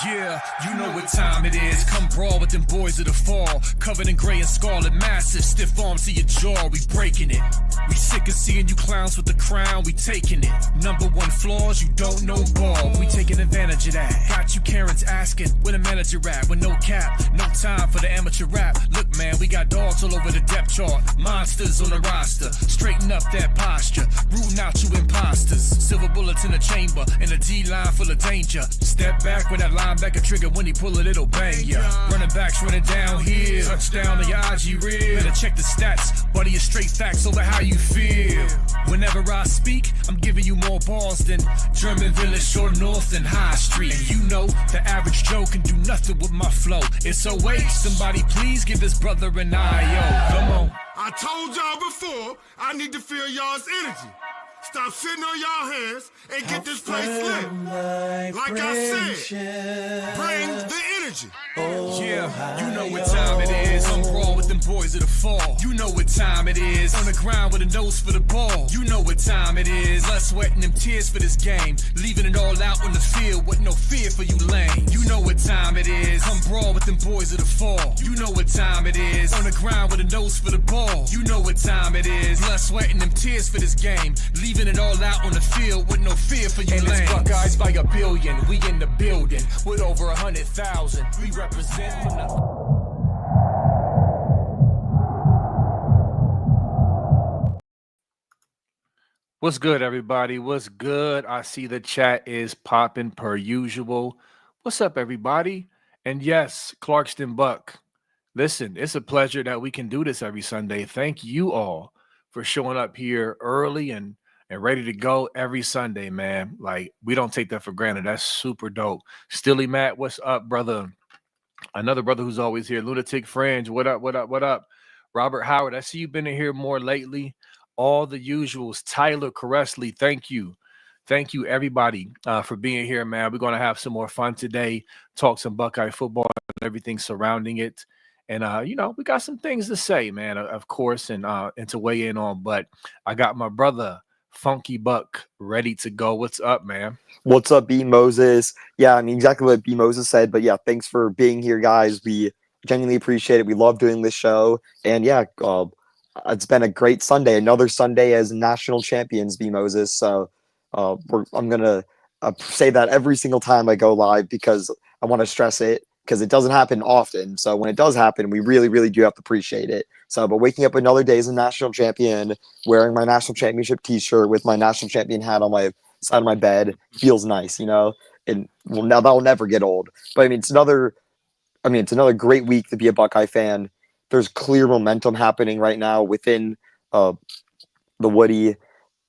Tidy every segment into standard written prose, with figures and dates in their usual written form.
Yeah, you know what time it is. Come brawl with them boys of the fall. Covered in gray and scarlet, massive, stiff arms to your jaw. We breaking it. We sick of seeing you clowns with the crown. We taking it. Number one flaws, you don't know ball. We taking advantage of that. Got you Karens asking where the manager at. With no cap, no time for the amateur rap. Look, man, we got dogs all over the depth chart. Monsters on the roster. Straighten up that posture. Rooting out you imposters. Silver bullets in the chamber. And a D-line full of danger. Step back with that linebacker trigger, when he pull it, it'll bang ya. Running backs running down here. Touchdown on your IG reel. Better check the stats, buddy, it's straight facts over how you feel. Whenever I speak, I'm giving you more balls than German Village, Short North, and High Street. And you know, the average Joe can do nothing with my flow. It's a waste. Somebody please give this brother an I.O. Come on. I told y'all before, I need to feel y'all's energy. Stop sitting on y'all hands and get this place lit. Like I said, bring the energy. Yeah, you know what time it is. I'm raw with them boys of the fall. You know what time it is. On the ground with a nose for the ball. You know what time it is. Blood, sweat, and them tears for this game. Leaving it all out on the field with no fear for you lame. You know what time it is. I'm brawl with them boys of the fall. You know what time it is. On the ground with a nose for the ball. You know what time it is. Blood, sweat, and them tears for this game. Leaving it all out on the field with no fear for you lame. Buckeyes by a billion. We in the building with over 100,000. We represent from the... What's good, everybody? What's good? I see the chat is popping per usual. What's up, everybody? And yes, Clarkston Buck. Listen, it's a pleasure that we can do this every Sunday. Thank you all for showing up here early and ready to go every Sunday, man. Like, we don't take that for granted. That's super dope. Stilly Matt, what's up, brother? Another brother who's always here. Lunatic Fringe, what up, what up, what up? Robert Howard, I see you've been in here more lately. All the usuals. Tyler Caressley, thank you. Thank you, everybody, for being here, man. We're going to have some more fun today, talk some Buckeye football and everything surrounding it. And, we got some things to say, man, of course, and to weigh in on. But I got my brother, Funky Buck, ready to go. What's up, man? What's up, B. Moses? Yeah, I mean, exactly what B. Moses said. But, yeah, thanks for being here, guys. We genuinely appreciate it. We love doing this show. And, yeah, it's been a great Sunday. Another Sunday as national champions, B. Moses. So I'm going to say that every single time I go live because I want to stress it because it doesn't happen often. So when it does happen, we really, really do have to appreciate it. So, but waking up another day as a national champion, wearing my national championship T-shirt with my national champion hat on my side of my bed feels nice, you know. And now that will never get old. But I mean, it's another great week to be a Buckeye fan. There's clear momentum happening right now within the Woody.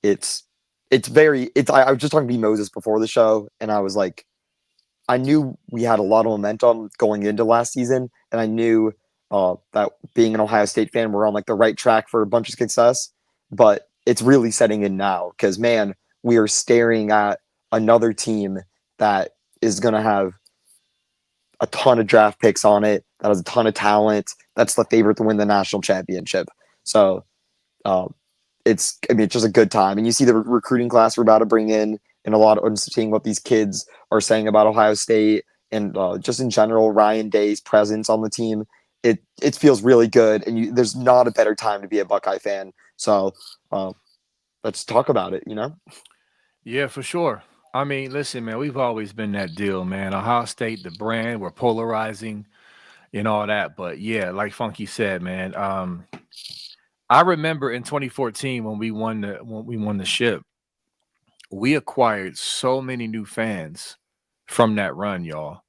I was just talking to B. Moses before the show, and I was like, I knew we had a lot of momentum going into last season, and I knew that being an Ohio State fan, we're on like the right track for a bunch of success. But it's really setting in now because, man, we are staring at another team that is going to have a ton of draft picks on it, that has a ton of talent, that's the favorite to win the national championship. So it's just a good time. And you see the recruiting class we're about to bring in, and a lot of seeing what these kids are saying about Ohio State and just in general, Ryan Day's presence on the team. It feels really good, and there's not a better time to be a Buckeye fan. So let's talk about it, you know? Yeah, for sure. I mean, listen, man, we've always been that deal, man. Ohio State, the brand, we're polarizing and all that. But yeah, like Funky said, man, I remember in 2014 when we won the ship, we acquired so many new fans from that run, y'all.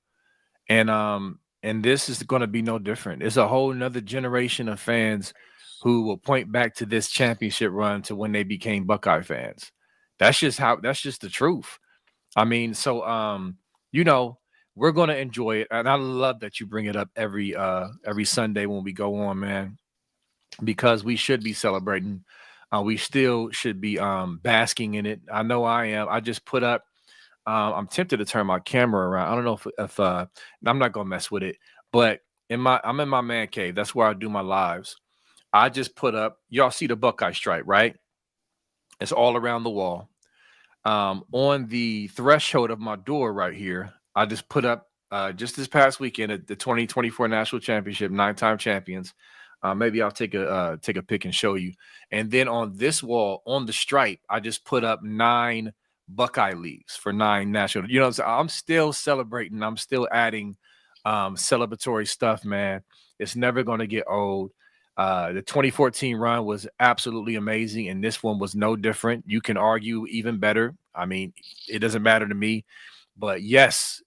And this is going to be no different. It's a whole nother generation of fans who will point back to this championship run to when they became Buckeye fans. That's just the truth. I mean, so we're going to enjoy it. And I love that you bring it up every Sunday when we go on, man, because we should be celebrating. We still should be basking in it. I know I am. I just put up, I'm tempted to turn my camera around. I don't know if I'm not going to mess with it, but I'm in my man cave. That's where I do my lives. I just put up, y'all see the Buckeye stripe, right? It's all around the wall. On the threshold of my door right here, I just put up just this past weekend at the 2024 National Championship, 9-time champions. Maybe I'll take a pic and show you. And then on this wall, on the stripe, I just put up 9 Buckeye leagues for 9 national. You know, so I'm still celebrating. I'm still adding celebratory stuff, man. It's never going to get old. The 2014 run was absolutely amazing, and this one was no different. You can argue even better. I mean, it doesn't matter to me. But yes.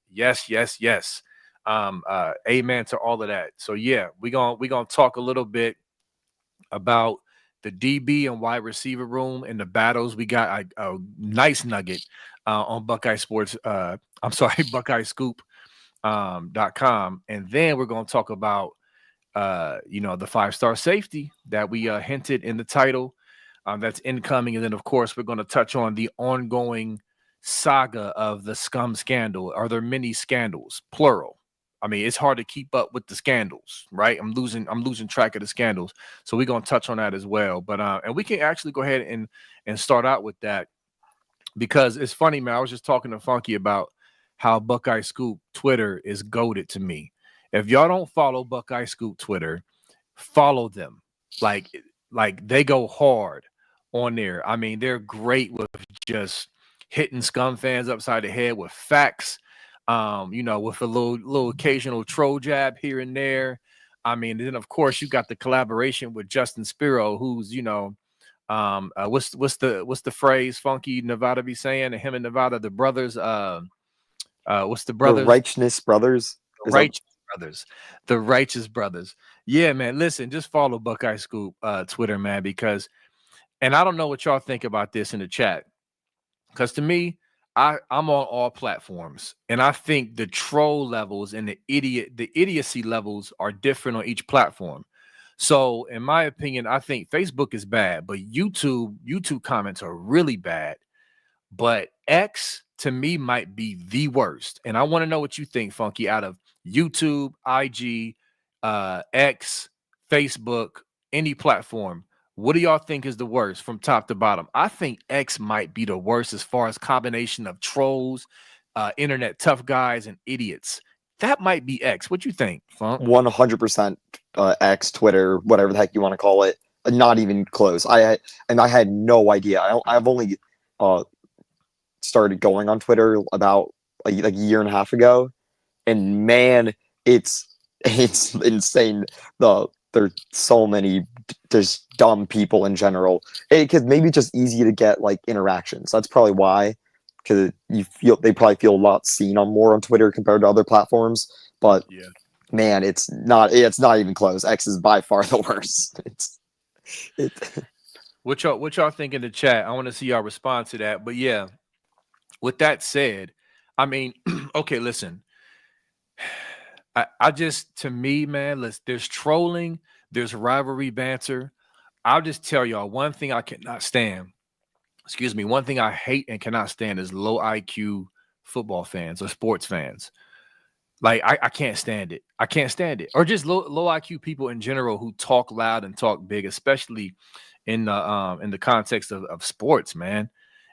Amen to all of that. So yeah, we're gonna talk a little bit about the DB and wide receiver room and the battles. We got a nice nugget on Buckeye Sports. I'm sorry, Buckeye Scoop .com, and then we're gonna talk about the 5-star safety that we hinted in the title that's incoming, and then of course we're going to touch on the ongoing saga of the scum scandal. Are there many scandals, plural? I mean, it's hard to keep up with the scandals, right? I'm losing track of the scandals, so we're going to touch on that as well. But and we can actually go ahead and start out with that, because it's funny, man. I was just talking to Funky about how Buckeye Scoop Twitter is goated to me. If y'all don't follow Buckeye Scoop Twitter, follow them. Like they go hard on there. I mean, they're great with just hitting scum fans upside the head with facts. With a little occasional troll jab here and there. I mean, then of course you got the collaboration with Justin Spiro, who's what's the phrase Funky Nevada be saying? Him and Nevada, the brothers. What's the brothers? The Righteousness Brothers. The Righteous Brothers. Yeah, man. Listen, just follow Buckeye Scoop Twitter, man, because, and I don't know what y'all think about this in the chat, because to me, I'm on all platforms, and I think the troll levels and the idiocy levels are different on each platform. So, in my opinion, I think Facebook is bad, but YouTube comments are really bad. But X to me might be the worst, and I want to know what you think, Funky, out of YouTube, IG, X, Facebook, any platform. What do y'all think is the worst from top to bottom? I think X might be the worst as far as combination of trolls, internet tough guys, and idiots. That might be X. What you think, Funk? 100% X, Twitter, whatever the heck you want to call it. Not even close. I had no idea. I've only started going on Twitter about like a year and a half ago, and man, it's insane. There's so many just dumb people in general. Because maybe just easy to get like interactions. That's probably why. Because they probably feel a lot seen on more on Twitter compared to other platforms. But yeah, man, it's not even close. X is by far the worst. What y'all think in the chat? I want to see y'all respond to that. But yeah, with that said, I mean, okay, listen. I just, to me, man, there's trolling, there's rivalry banter. I'll just tell y'all one thing I cannot stand. Excuse me, one thing I hate and cannot stand is low IQ football fans or sports fans. Like I can't stand it. I can't stand it. Or just low IQ people in general who talk loud and talk big, especially in the context of sports, man.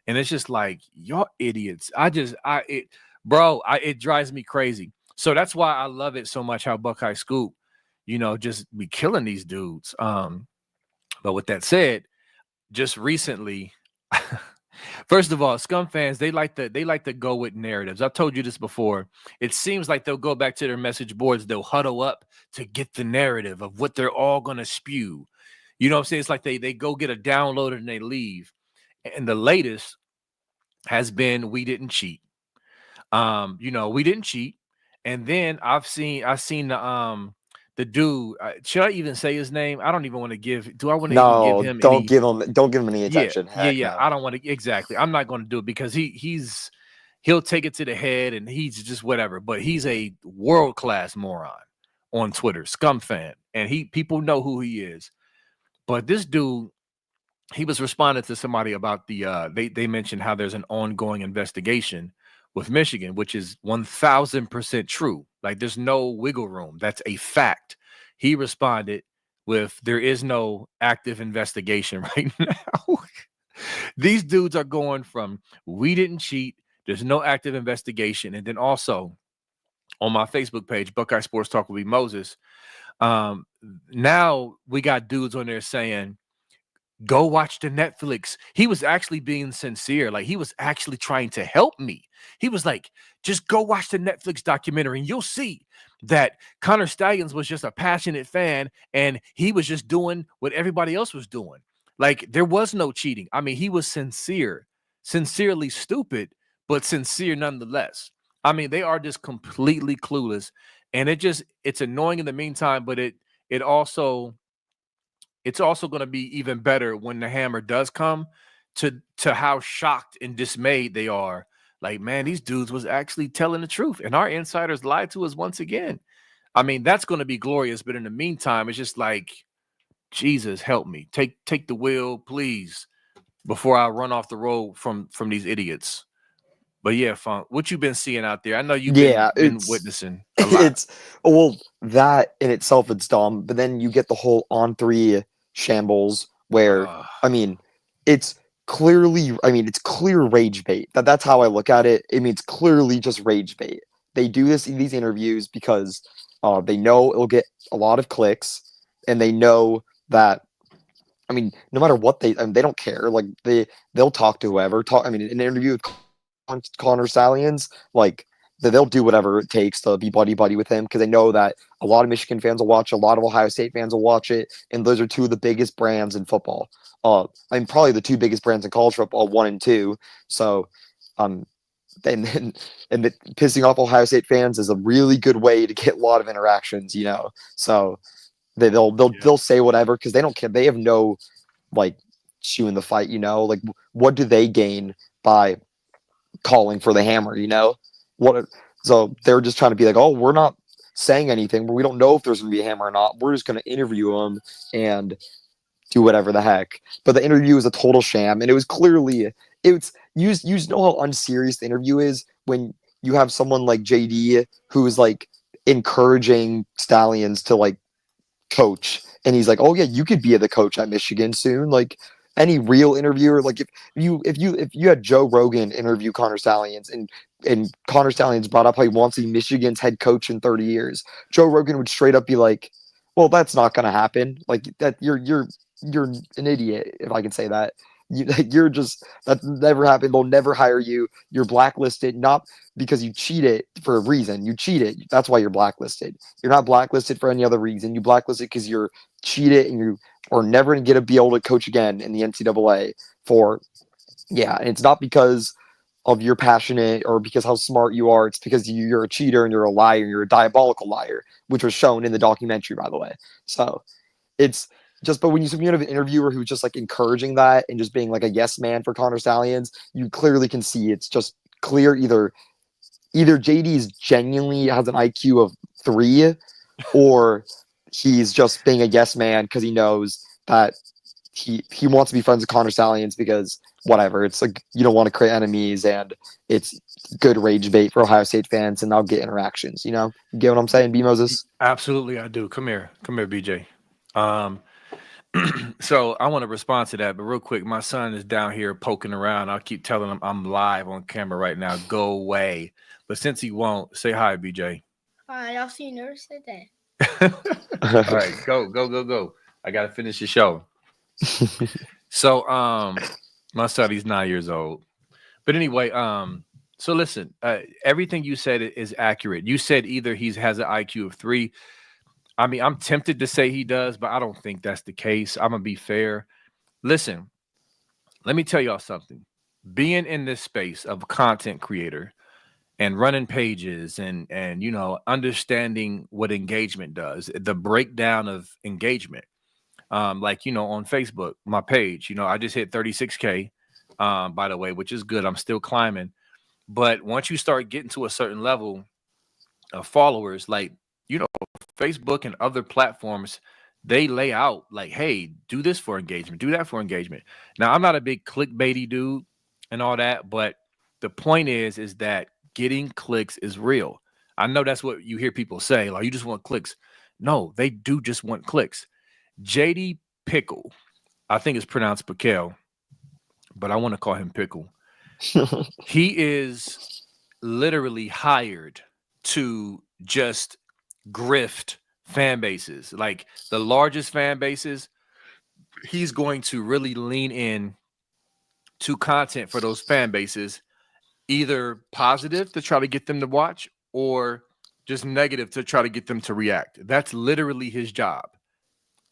And it's just like, y'all idiots. It drives me crazy. So that's why I love it so much how Buckeye Scoop, just be killing these dudes. But with that said, just recently, first of all, scum fans, they like to go with narratives. I've told you this before. It seems like they'll go back to their message boards, they'll huddle up to get the narrative of what they're all gonna spew. You know what I'm saying? It's like they go get a download and they leave. And the latest has been we didn't cheat. We didn't cheat. And then I've seen the dude. Should I even say his name? I don't even want to give. Do I want to even give him? Don't give him any attention. Yeah. No. I don't want to. Exactly. I'm not going to do it because he'll take it to the head and he's just whatever. But he's a world class moron on Twitter, scum fan, and people know who he is. But this dude, he was responding to somebody about they mentioned how there's an ongoing investigation with Michigan, which is 1000% true. Like there's no wiggle room. That's a fact. He responded with, there is no active investigation right now. These dudes are going from we didn't cheat, there's no active investigation, and then also on my Facebook page, Buckeye Sports Talk with Moses. Um, Now we got dudes on there saying, go watch the Netflix. He was actually being sincere. Like, he was actually trying to help me. He was like, just go watch the Netflix documentary and you'll see that Connor Stallions was just a passionate fan and he was just doing what everybody else was doing. Like, there was no cheating. I mean, he was sincere, sincerely stupid, but sincere nonetheless. I mean, they are just completely clueless. And it's annoying in the meantime, but it also it's also going to be even better when the hammer does come, to how shocked and dismayed they are. Like, man, these dudes was actually telling the truth, and our insiders lied to us once again. I mean, that's going to be glorious. But in the meantime, it's just like, Jesus, help me. Take the wheel, please, before I run off the road from these idiots. But yeah, Funk, what you been seeing out there? I know you've Yeah, been witnessing a lot. it's well, that in itself it's dumb, but then you get the whole on three shambles where Uh, I mean, it's it's clear rage bait. That's how I look at it. I mean, it's clearly just rage bait. They do this in these interviews because they know it'll get a lot of clicks, and they know that I mean, no matter what they don't care. Like they'll talk to whoever. Talk. I mean, in an interview with Connor Stallions, like they'll do whatever it takes to be buddy buddy with him because they know that a lot of Michigan fans will watch, a lot of Ohio State fans will watch it, and those are two of the biggest brands in football. I mean, probably the two biggest brands in college football, one and two. So, um, and pissing off Ohio State fans is a really good way to get a lot of interactions, you know. So they'll say whatever because they don't care. They have no like shoe in the fight, you know. Like what do they gain by calling for the hammer, you know? What so they're just trying to be like, oh, we're not saying anything, but we don't know if there's gonna be a hammer or not. We're just gonna interview them and do whatever the heck. But the interview was a total sham, and it was clearly you just know how unserious the interview is when you have someone like JD who's like encouraging Stallions to like coach, and he's like, oh yeah, you could be the coach at Michigan soon. Like any real interviewer, like if you had Joe Rogan interview Connor Stallions, and Connor Stallions brought up how he wants to be Michigan's head coach in 30 years, Joe Rogan would straight up be like, well, that's not gonna happen. Like that you're an idiot, if I can say that. You're just that never happened. They'll never hire you. You're blacklisted, not because you cheated for a reason. You cheated. That's why you're blacklisted. You're not blacklisted for any other reason. You blacklisted because you're cheated and you are never going to be able to coach again in the NCAA for, yeah. And it's not because of you're passionate or because how smart you are. It's because you're a cheater and you're a liar. You're a diabolical liar, which was shown in the documentary, by the way. So it's just, but when you have an interviewer who's just like encouraging that and just being like a yes man for Connor Stallions, you clearly can see it's just clear either JD's genuinely has an IQ of 3, or he's just being a yes man because he knows that he wants to be friends with Connor Stallions because whatever. It's like you don't want to create enemies, and it's good rage bait for Ohio State fans, and they'll get interactions. You know, you get what I'm saying, B Moses? Absolutely, I do. Come here, BJ. So I want to respond to that, but real quick, my son is down here poking around. I'll keep telling him I'm live on camera right now. Go away. But since he won't, say hi, BJ. Hi, I'll see you never said that. All right, go. I gotta finish the show. So my son, he's 9 years old. But anyway, so listen, everything you said is accurate. You said either he has an IQ of 3. I mean, I'm tempted to say he does, but I don't think that's the case. I'm going to be fair. Listen, let me tell y'all something. Being in this space of content creator and running pages and you know, understanding what engagement does, the breakdown of engagement. Like, you know, on Facebook, my page, you know, I just hit 36K, by the way, which is good. I'm still climbing. But once you start getting to a certain level of followers, like, you know, Facebook and other platforms, they lay out like, hey, do this for engagement, do that for engagement. Now, I'm not a big clickbaity dude and all that, but the point is that getting clicks is real. I know that's what you hear people say, like, you just want clicks. No, they do just want clicks. JD Pickle, I think it's pronounced Pickle, but I want to call him Pickle. He is literally hired to just grift fan bases, like the largest fan bases. He's going to really lean in to content for those fan bases, either positive to try to get them to watch or just negative to try to get them to react. That's literally his job.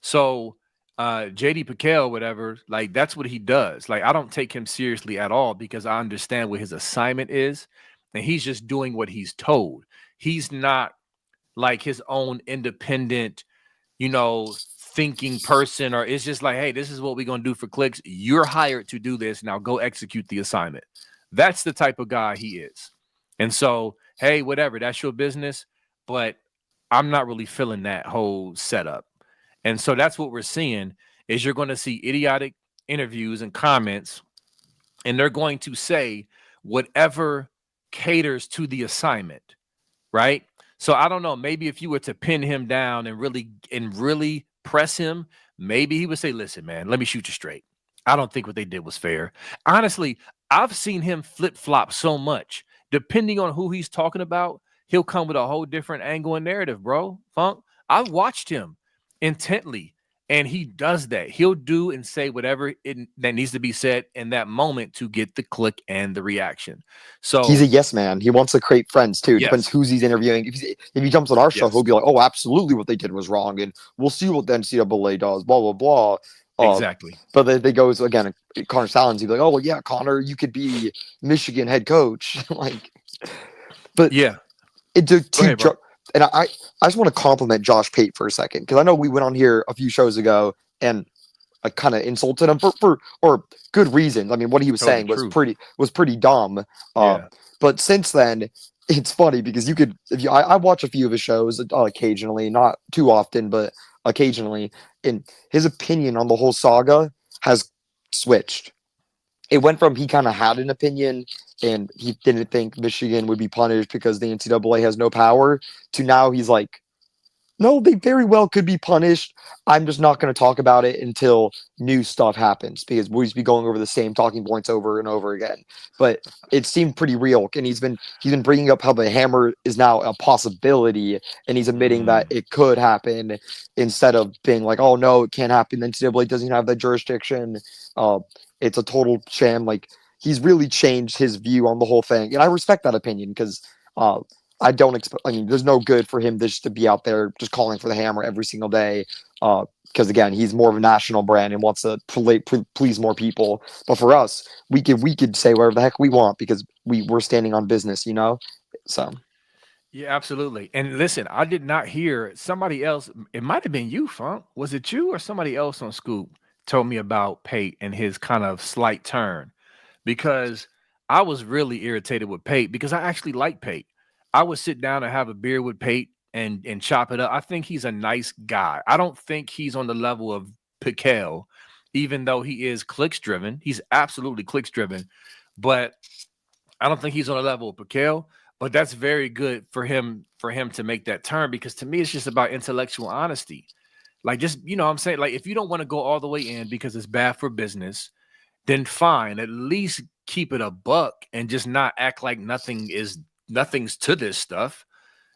So JD Piquel, whatever, like that's what he does. Like I don't take him seriously at all because I understand what his assignment is, and he's just doing what he's told. He's not like his own independent, thinking person, or it's just like, hey, this is what we're gonna do for clicks. You're hired to do this. Now go execute the assignment. That's the type of guy he is. And so, hey, whatever, that's your business, but I'm not really feeling that whole setup. And so that's what we're seeing is you're going to see idiotic interviews and comments, and they're going to say whatever caters to the assignment, right? So I don't know, maybe if you were to pin him down and really press him, maybe he would say, listen, man, let me shoot you straight. I don't think what they did was fair. Honestly, I've seen him flip-flop so much. Depending on who he's talking about, he'll come with a whole different angle and narrative, bro. Funk, I've watched him intently, and he does that. He'll do and say whatever that needs to be said in that moment to get the click and the reaction. So he's a yes man. He wants to create friends too. It yes. depends who's he's interviewing. If he jumps on our show, Yes. he'll be like, "Oh, absolutely, what they did was wrong, and we'll see what the NCAA does." Blah blah blah. Exactly. But then they goes again. Connor Stallions, he'd be like, "Oh well, yeah, Connor, you could be Michigan head coach." Like, but Yeah. And I just want to compliment Josh Pate for a second because I know we went on here a few shows ago and I kind of insulted him for good reasons. I mean, what he was saying was pretty dumb. Yeah. But since then, it's funny because I watch a few of his shows occasionally, not too often, but occasionally, and his opinion on the whole saga has switched. It went from he kind of had an opinion and he didn't think Michigan would be punished because the NCAA has no power to now he's like, no, they very well could be punished. I'm just not going to talk about it until new stuff happens because we'll just be going over the same talking points over and over again. But it seemed pretty real, and he's been bringing up how the hammer is now a possibility, and he's admitting that it could happen instead of being like, oh no, it can't happen. The NCAA doesn't have that jurisdiction. It's a total sham. Like he's really changed his view on the whole thing, and I respect that opinion because. I don't expect. I mean, there's no good for him just to be out there just calling for the hammer every single day. Because again, he's more of a national brand and wants to please more people. But for us, we could say whatever the heck we want because we're standing on business, So Yeah, absolutely. And listen, I did not hear somebody else. It might have been you, Funk. Was it you or somebody else on Scoop told me about Pate and his kind of slight turn? Because I was really irritated with Pate because I actually like Pate. I would sit down and have a beer with Pate and chop it up. I think he's a nice guy. I don't think he's on the level of Piquel, even though he is clicks driven. He's absolutely clicks driven, but I don't think he's on the level of Piquel. But that's very good for him to make that turn because to me it's just about intellectual honesty. Like just what I'm saying, like if you don't want to go all the way in because it's bad for business, then fine. At least keep it a buck and just not act like nothing's to this stuff.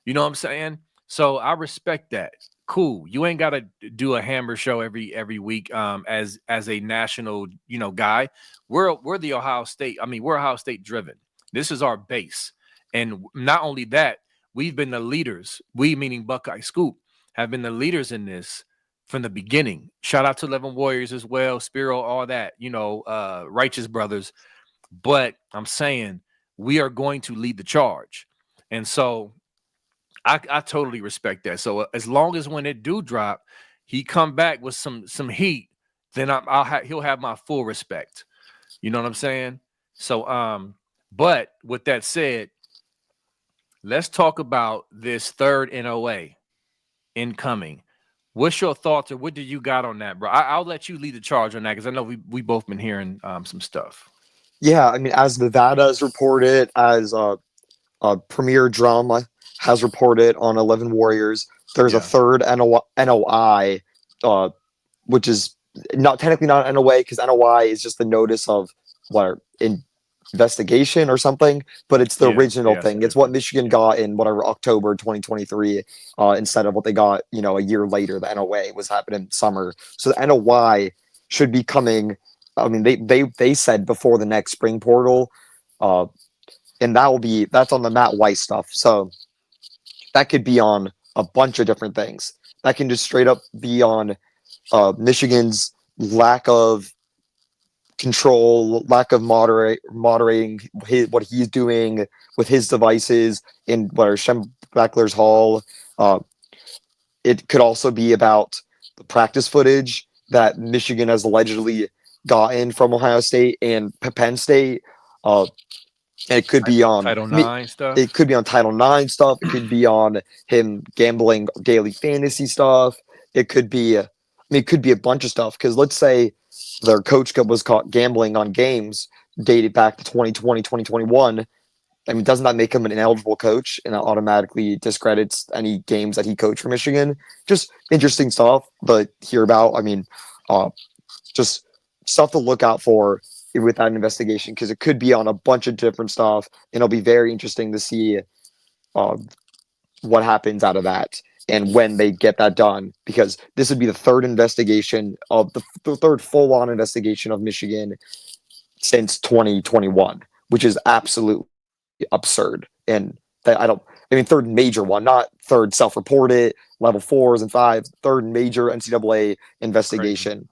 You know what I'm saying? So I respect that. Cool. You ain't got to do a hammer show every week as a national, guy. We're the Ohio State. I mean, we're Ohio State driven. This is our base. And not only that, we've been the leaders. We, meaning Buckeye Scoop, have been the leaders in this from the beginning. Shout out to 11 Warriors as well, Spiro, all that, Righteous Brothers. But I'm saying we are going to lead the charge. And so I totally respect that. So as long as when it do drop, he come back with some heat, then he'll have my full respect. You know what I'm saying? So but with that said, let's talk about this third NOA incoming. What's your thoughts or what do you got on that, bro? I'll let you lead the charge on that because I know we both been hearing some stuff. Yeah, I mean, as Nevada has reported, as Premier Drum has reported on 11 Warriors, there's a third NOI, which is not technically not an NOA because NOI is just the notice of what in investigation or something, but it's the Yeah, original yeah, thing. It's what Michigan got in whatever October 2023, instead of what they got, a year later. The NOA was happening summer, so the NOI should be coming. I mean, they said before the next spring portal, uh, and that's on the Matt Weiss stuff. So that could be on a bunch of different things. That can just straight up be on Michigan's lack of control, lack of moderating what he's doing with his devices in what are Schembechler's Hall. Uh, it could also be about the practice footage that Michigan has allegedly gotten from Ohio State and Penn State. Uh, and it could be on Title IX it stuff. could be on Title IX stuff. It could be on him gambling daily fantasy stuff. It could be, it could be a bunch of stuff. Because let's say their coach was caught gambling on games dated back to 2020, 2021. I mean, doesn't that make him an ineligible coach and that automatically discredits any games that he coached for Michigan? Just interesting stuff to hear about. I mean, uh, just stuff to look out for with that investigation because it could be on a bunch of different stuff, and it'll be very interesting to see uh, what happens out of that and when they get that done. Because this would be the third investigation of the third full-on investigation of Michigan since 2021, which is absolutely absurd. And that I mean, third major one, not third self-reported level 4s and 5s, third major NCAA Crazy. investigation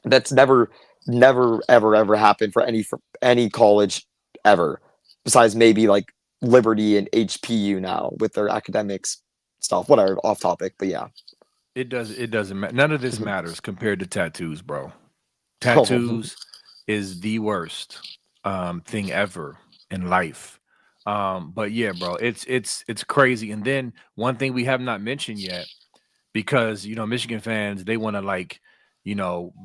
that's never ever happened for any college ever, besides maybe like Liberty and HPU now with their academics stuff. Whatever, off topic, but yeah. It doesn't matter. None of this matters compared to tattoos, bro. Oh, Tattoos is the worst thing ever in life. But yeah, bro, it's crazy. And then one thing we have not mentioned yet, because Michigan fans, they want to like,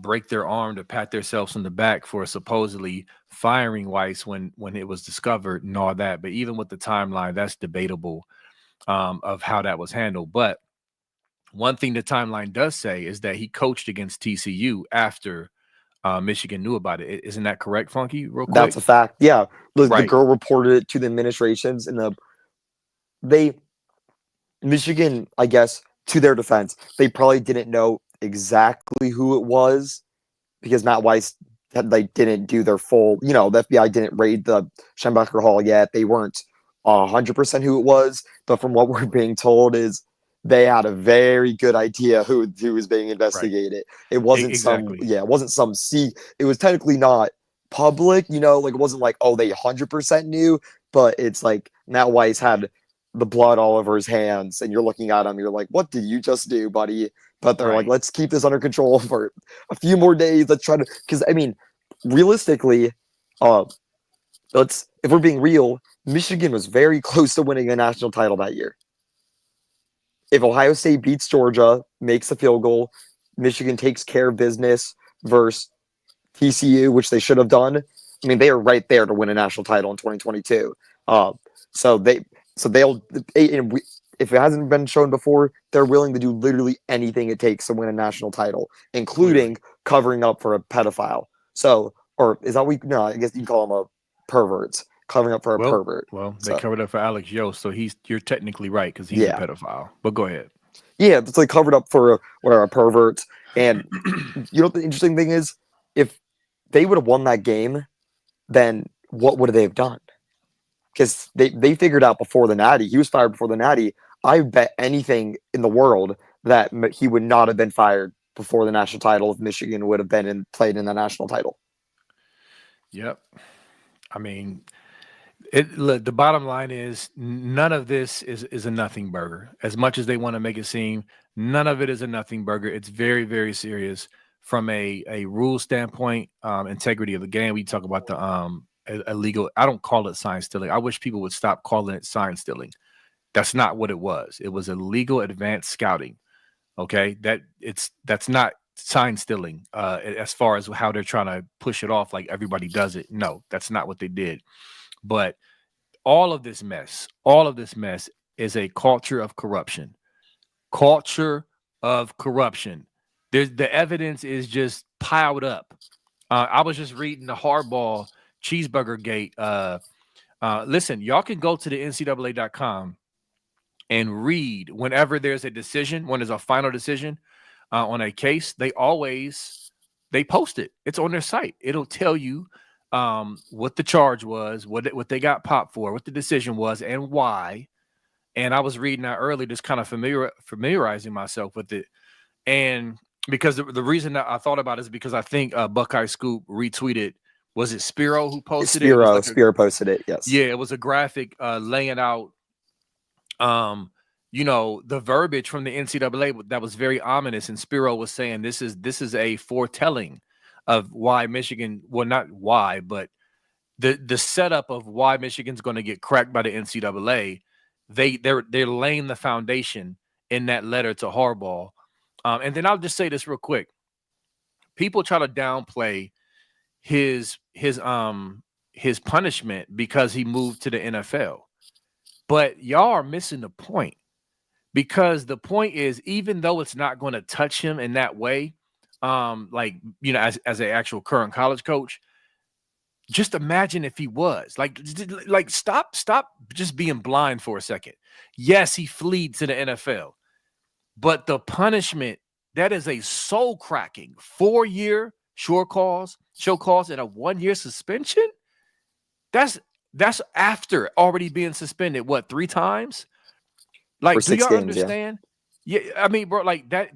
break their arm to pat themselves on the back for supposedly firing Weiss when it was discovered and all that. But even with the timeline, that's debatable of how that was handled. But one thing the timeline does say is that he coached against TCU after Michigan knew about it. Isn't that correct, Funky? Real that's quick. a fact. Yeah, the Right. girl reported it to the administrations, and they Michigan, I guess, to their defense, they probably didn't know exactly who it was because Matt Weiss didn't do their full, the FBI didn't raid the Schembecker Hall yet. They weren't 100% who it was, but from what we're being told is they had a very good idea who was being Right. investigated. It wasn't Exactly. it wasn't some it was technically not public, like it wasn't like, oh, they 100% knew, but it's like Matt Weiss had the blood all over his hands and you're looking at him, you're like, what did you just do, buddy? But they're like, Right. let's keep this under control for a few more days. Let's try to, because I mean, realistically, uh, if we're being real, Michigan was very close to winning a national title that year. If Ohio State beats Georgia, makes a field goal, Michigan takes care of business versus TCU, which they should have done. I mean, they are right there to win a national title in 2022. Uh, so they, so they'll, if it hasn't been shown before, they're willing to do literally anything it takes to win a national title, including Clearly. covering up for a pedophile. So, or is that no? I guess you can call them a perverts, covering up for a Well, pervert. they So, covered up for Alex Yost, so you're technically right because he's a yeah, pedophile. But go ahead. yeah, it's like covered up for a pervert. And what the interesting thing is, if they would have won that game, then what would they have done? Because they figured out before the Natty, he was fired before the Natty. I bet anything in the world that he would not have been fired before the national title if Michigan would have been played in the national title. Yep. I mean, look, the bottom line is none of this is a nothing burger. As much as they want to make it seem, none of it is a nothing burger. It's very, very serious from a rule standpoint, integrity of the game. We talk about the illegal. I don't call it sign stealing. I wish people would stop calling it sign stealing. That's not what it was. It was illegal advanced scouting. Okay, that's not sign stealing. As far as how they're trying to push it off, like everybody does it. No, that's not what they did. But all of this mess is a culture of corruption. Culture of corruption. The evidence is just piled up. I was just reading the Harbaugh cheeseburger gate. Listen, y'all can go to the NCAA.com and read whenever there's a decision, when there's a final decision on a case, they post it. It's on their site. It'll tell you what the charge was, what they got popped for, what the decision was, and why. And I was reading that early, just kind of familiarizing myself with it. And because the reason that I thought about it is because I think Buckeye Scoop retweeted, was it Spiro who posted it? It was like Spiro posted it, yes. Yeah, it was a graphic laying out the verbiage from the NCAA that was very ominous, and Spiro was saying this is a foretelling of why Michigan, well, not why, but the setup of why Michigan's going to get cracked by the NCAA. They're laying the foundation in that letter to Harbaugh. And then I'll just say this real quick. People try to downplay his punishment because he moved to the NFL. But y'all are missing the point, because the point is, even though it's not going to touch him in that way, as an actual current college coach, just imagine if he was like stop just being blind for a second. Yes, he fled to the NFL, but the punishment, that is a soul cracking 4-year show cause and a 1-year suspension. That's after already being suspended, 3 times? Like, do y'all understand? Yeah, I mean, bro, like that's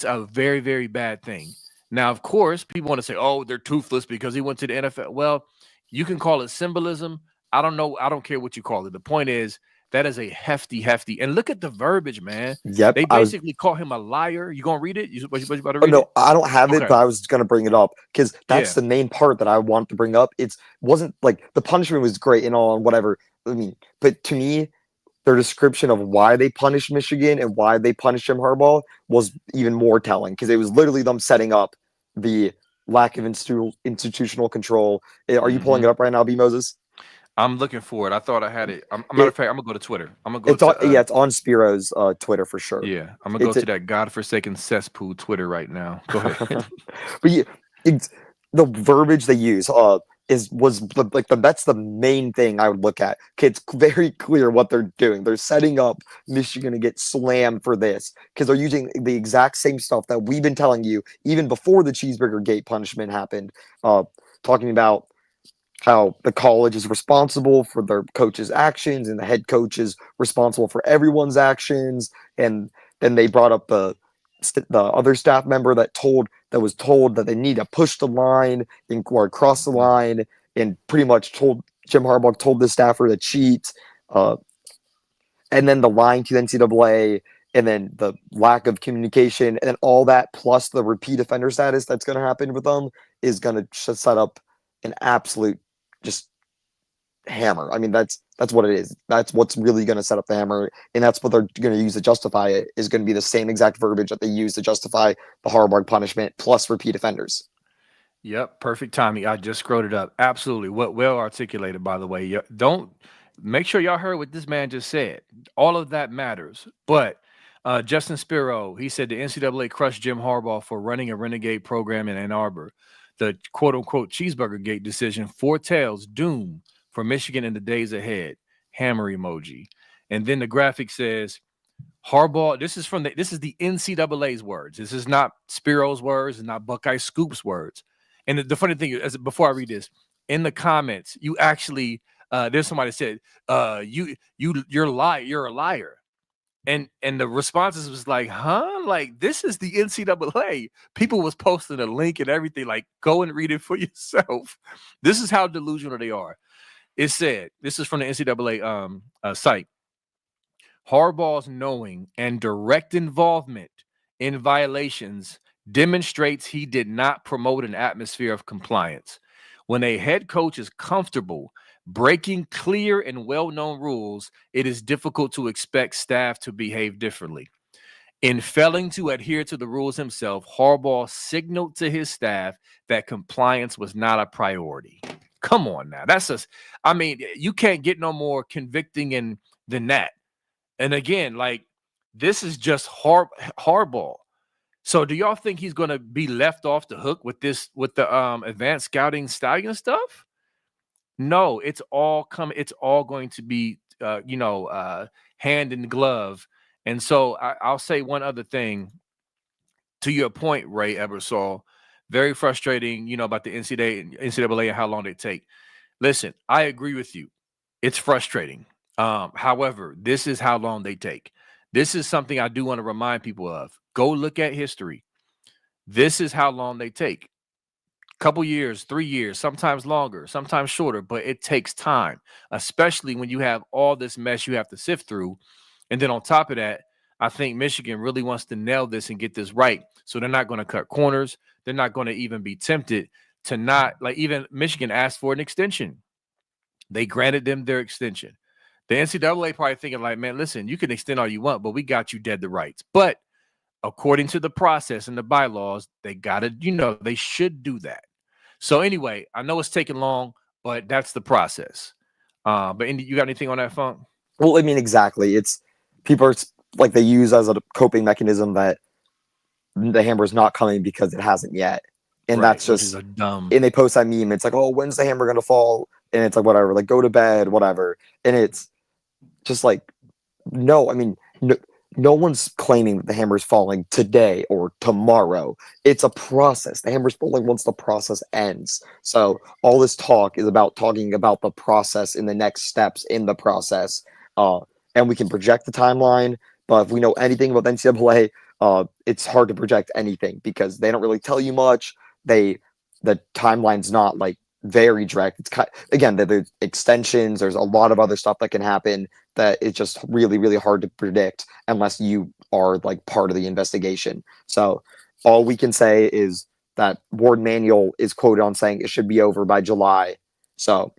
a very, very bad thing. Now, of course, people want to say, oh, they're toothless because he went to the NFL. Well, you can call it symbolism. I don't know. I don't care what you call it. The point is, that is a hefty. And look at the verbiage, man. Yep. They basically call him a liar. You gonna read it? You about to read it? No, I don't have it, but I was gonna bring it up because that's the main part that I want to bring up. It wasn't like the punishment was great and all and whatever. I mean, but to me, their description of why they punished Michigan and why they punished Jim Harbaugh was even more telling, because it was literally them setting up the lack of institutional control. Are you pulling it up right now, B. Moses? I'm looking for it. I thought I had it. Matter of fact, I'm gonna go to Twitter. I'm gonna go. It's on Spiro's Twitter for sure. Yeah, I'm gonna go to that godforsaken cesspool Twitter right now. Go ahead. But the verbiage they use that's the main thing I would look at. Okay, it's very clear what they're doing. They're setting up Michigan to get slammed for this because they're using the exact same stuff that we've been telling you even before the cheeseburger gate punishment happened. Talking about how the college is responsible for their coach's actions and the head coach is responsible for everyone's actions. And then they brought up the other staff member that was told that they need to push the line or cross the line, and pretty much told Jim Harbaugh told the staffer to cheat. And then the lying to the NCAA, and then the lack of communication, and then all that plus the repeat offender status that's going to happen with them is going to set up an absolute just hammer. I mean, that's what it is. That's what's really going to set up the hammer, and that's what they're going to use to justify it, is going to be the same exact verbiage that they use to justify the Harbaugh punishment plus repeat offenders. Yep, perfect timing. I just scrolled it up. Absolutely. Well articulated, by the way. Don't make sure y'all heard what this man just said. All of that matters. But Justin Spiro, he said the NCAA crushed Jim Harbaugh for running a renegade program in Ann Arbor. The quote-unquote cheeseburger gate decision foretells doom for Michigan in the days ahead. Hammer emoji. And then the graphic says, Harbaugh, this is the NCAA's words. This is not Spiro's words. It's not Buckeye Scoop's words. And the funny thing is, before I read this, in the comments, you actually there's somebody said, you're a liar. And the responses was like, huh? Like, this is the NCAA. People was posting a link and everything. Like, go and read it for yourself. This is how delusional they are. It said, this is from the NCAA site. Harbaugh's knowing and direct involvement in violations demonstrates he did not promote an atmosphere of compliance. When a head coach is comfortable breaking clear and well-known rules, it is difficult to expect staff to behave differently. In failing to adhere to the rules himself, Harbaugh signaled to his staff that compliance was not a priority. Come on now. You can't get no more convicting than that. And again, like, this is just Harbaugh. So do y'all think he's going to be left off the hook with the advanced scouting stallion stuff? No, it's all coming. It's all going to be, hand in glove. And so I'll say one other thing to your point, Ray Ebersol. Very frustrating, about the NCAA and how long they take. Listen, I agree with you. It's frustrating. However, this is how long they take. This is something I do want to remind people of. Go look at history. This is how long they take. Couple years, 3 years, sometimes longer, sometimes shorter, but it takes time, especially when you have all this mess you have to sift through. And then on top of that, I think Michigan really wants to nail this and get this right. So they're not going to cut corners. They're not going to even be tempted to not, like, even Michigan asked for an extension. They granted them their extension. The NCAA probably thinking like, man, listen, you can extend all you want, but we got you dead to rights. But according to the process and the bylaws, they got to, they should do that. So anyway, I know it's taking long, but that's the process. But Indy, you got anything on that, Funk? Well, I mean, exactly. It's people are like they use as a coping mechanism that the hammer's not coming because it hasn't yet, and Right, that's which is just. a dumb. And they post that meme. It's like, oh, when's the hammer gonna fall? And it's like, whatever, like go to bed, whatever. And it's just like, no, I mean, no one's claiming that the hammer's falling today or tomorrow. It's a process. The hammer's falling once the process ends. So all this talk is about talking about the process and the next steps in the process. Uh, and we can project the timeline, but if we know anything about the NCAA, it's hard to project anything because they don't really tell you much. The timeline's not like very direct. It's again, there's extensions. There's a lot of other stuff that can happen that it's just really, really hard to predict unless you are like part of the investigation. So all we can say is that Ward Manuel is quoted on saying it should be over by July. So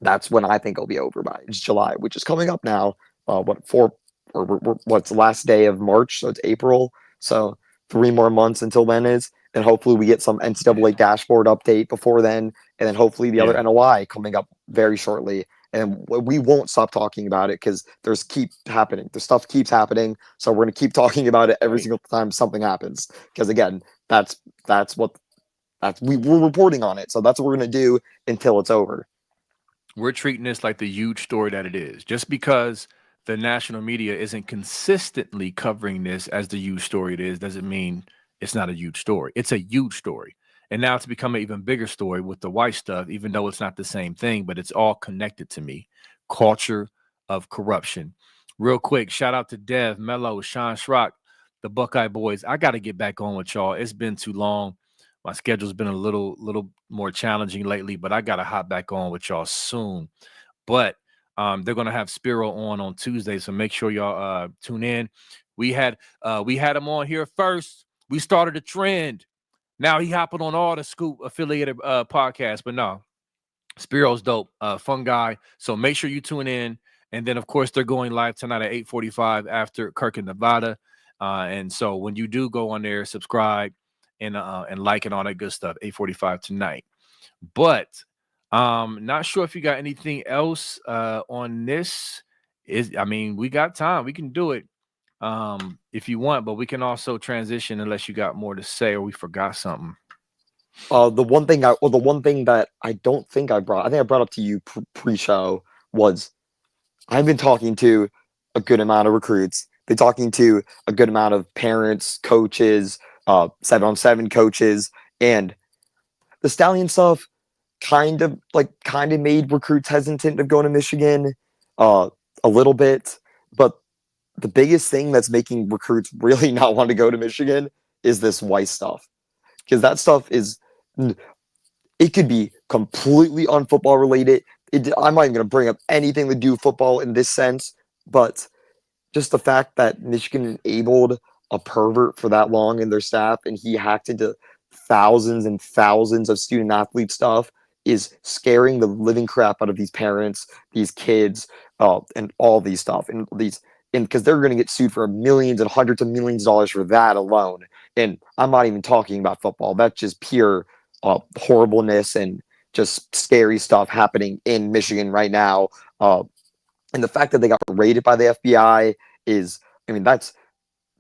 that's when I think it'll be over by. It's July, which is coming up now. What's the last day of March? So it's April. So 3 more months until then is, and hopefully we get some NCAA dashboard update before then, and then hopefully the other NOI coming up very shortly. And we won't stop talking about it because there's keep happening. The stuff keeps happening, so we're gonna keep talking about it every single time something happens. Because again, that's we're reporting on it, so that's what we're gonna do until it's over. We're treating this like the huge story that it is. Just because the national media isn't consistently covering this as the huge story it is, doesn't mean it's not a huge story. It's a huge story. And now it's become an even bigger story with the white stuff, even though it's not the same thing, but it's all connected to me. Culture of corruption. Real quick, shout out to Dev, Mello, Sean Schrock, the Buckeye boys. I got to get back on with y'all. It's been too long. My schedule's been a little more challenging lately, but I got to hop back on with y'all soon. But they're gonna have Spiro on Tuesday, so make sure y'all tune in. We had him on here first. We started a trend. Now he hopping on all the Scoop affiliated podcasts, but no, Spiro's dope, fun guy. So make sure you tune in. And then of course they're going live tonight at 8:45 after Kirk in Nevada. And so when you do go on there, subscribe and like and all that good stuff. 8:45 tonight. But not sure if you got anything else on this. We got time. We can do it if you want, but we can also transition unless you got more to say or we forgot something. The one thing that I don't think I think I brought up to you pre-show was I've been talking to a good amount of recruits. Been talking to a good amount of parents, coaches, 7-on-7 coaches, and the Stallion stuff kind of made recruits hesitant of going to Michigan a little bit. But the biggest thing that's making recruits really not want to go to Michigan is this Weiss stuff. Because that stuff it could be completely unfootball related. I'm not even going to bring up anything to do with football in this sense, but just the fact that Michigan enabled a pervert for that long in their staff and he hacked into thousands and thousands of student athlete stuff is scaring the living crap out of these parents, these kids, and all these stuff. And because they're going to get sued for millions and hundreds of millions of dollars for that alone. And I'm not even talking about football. That's just pure horribleness and just scary stuff happening in Michigan right now. And the fact that they got raided by the FBI that's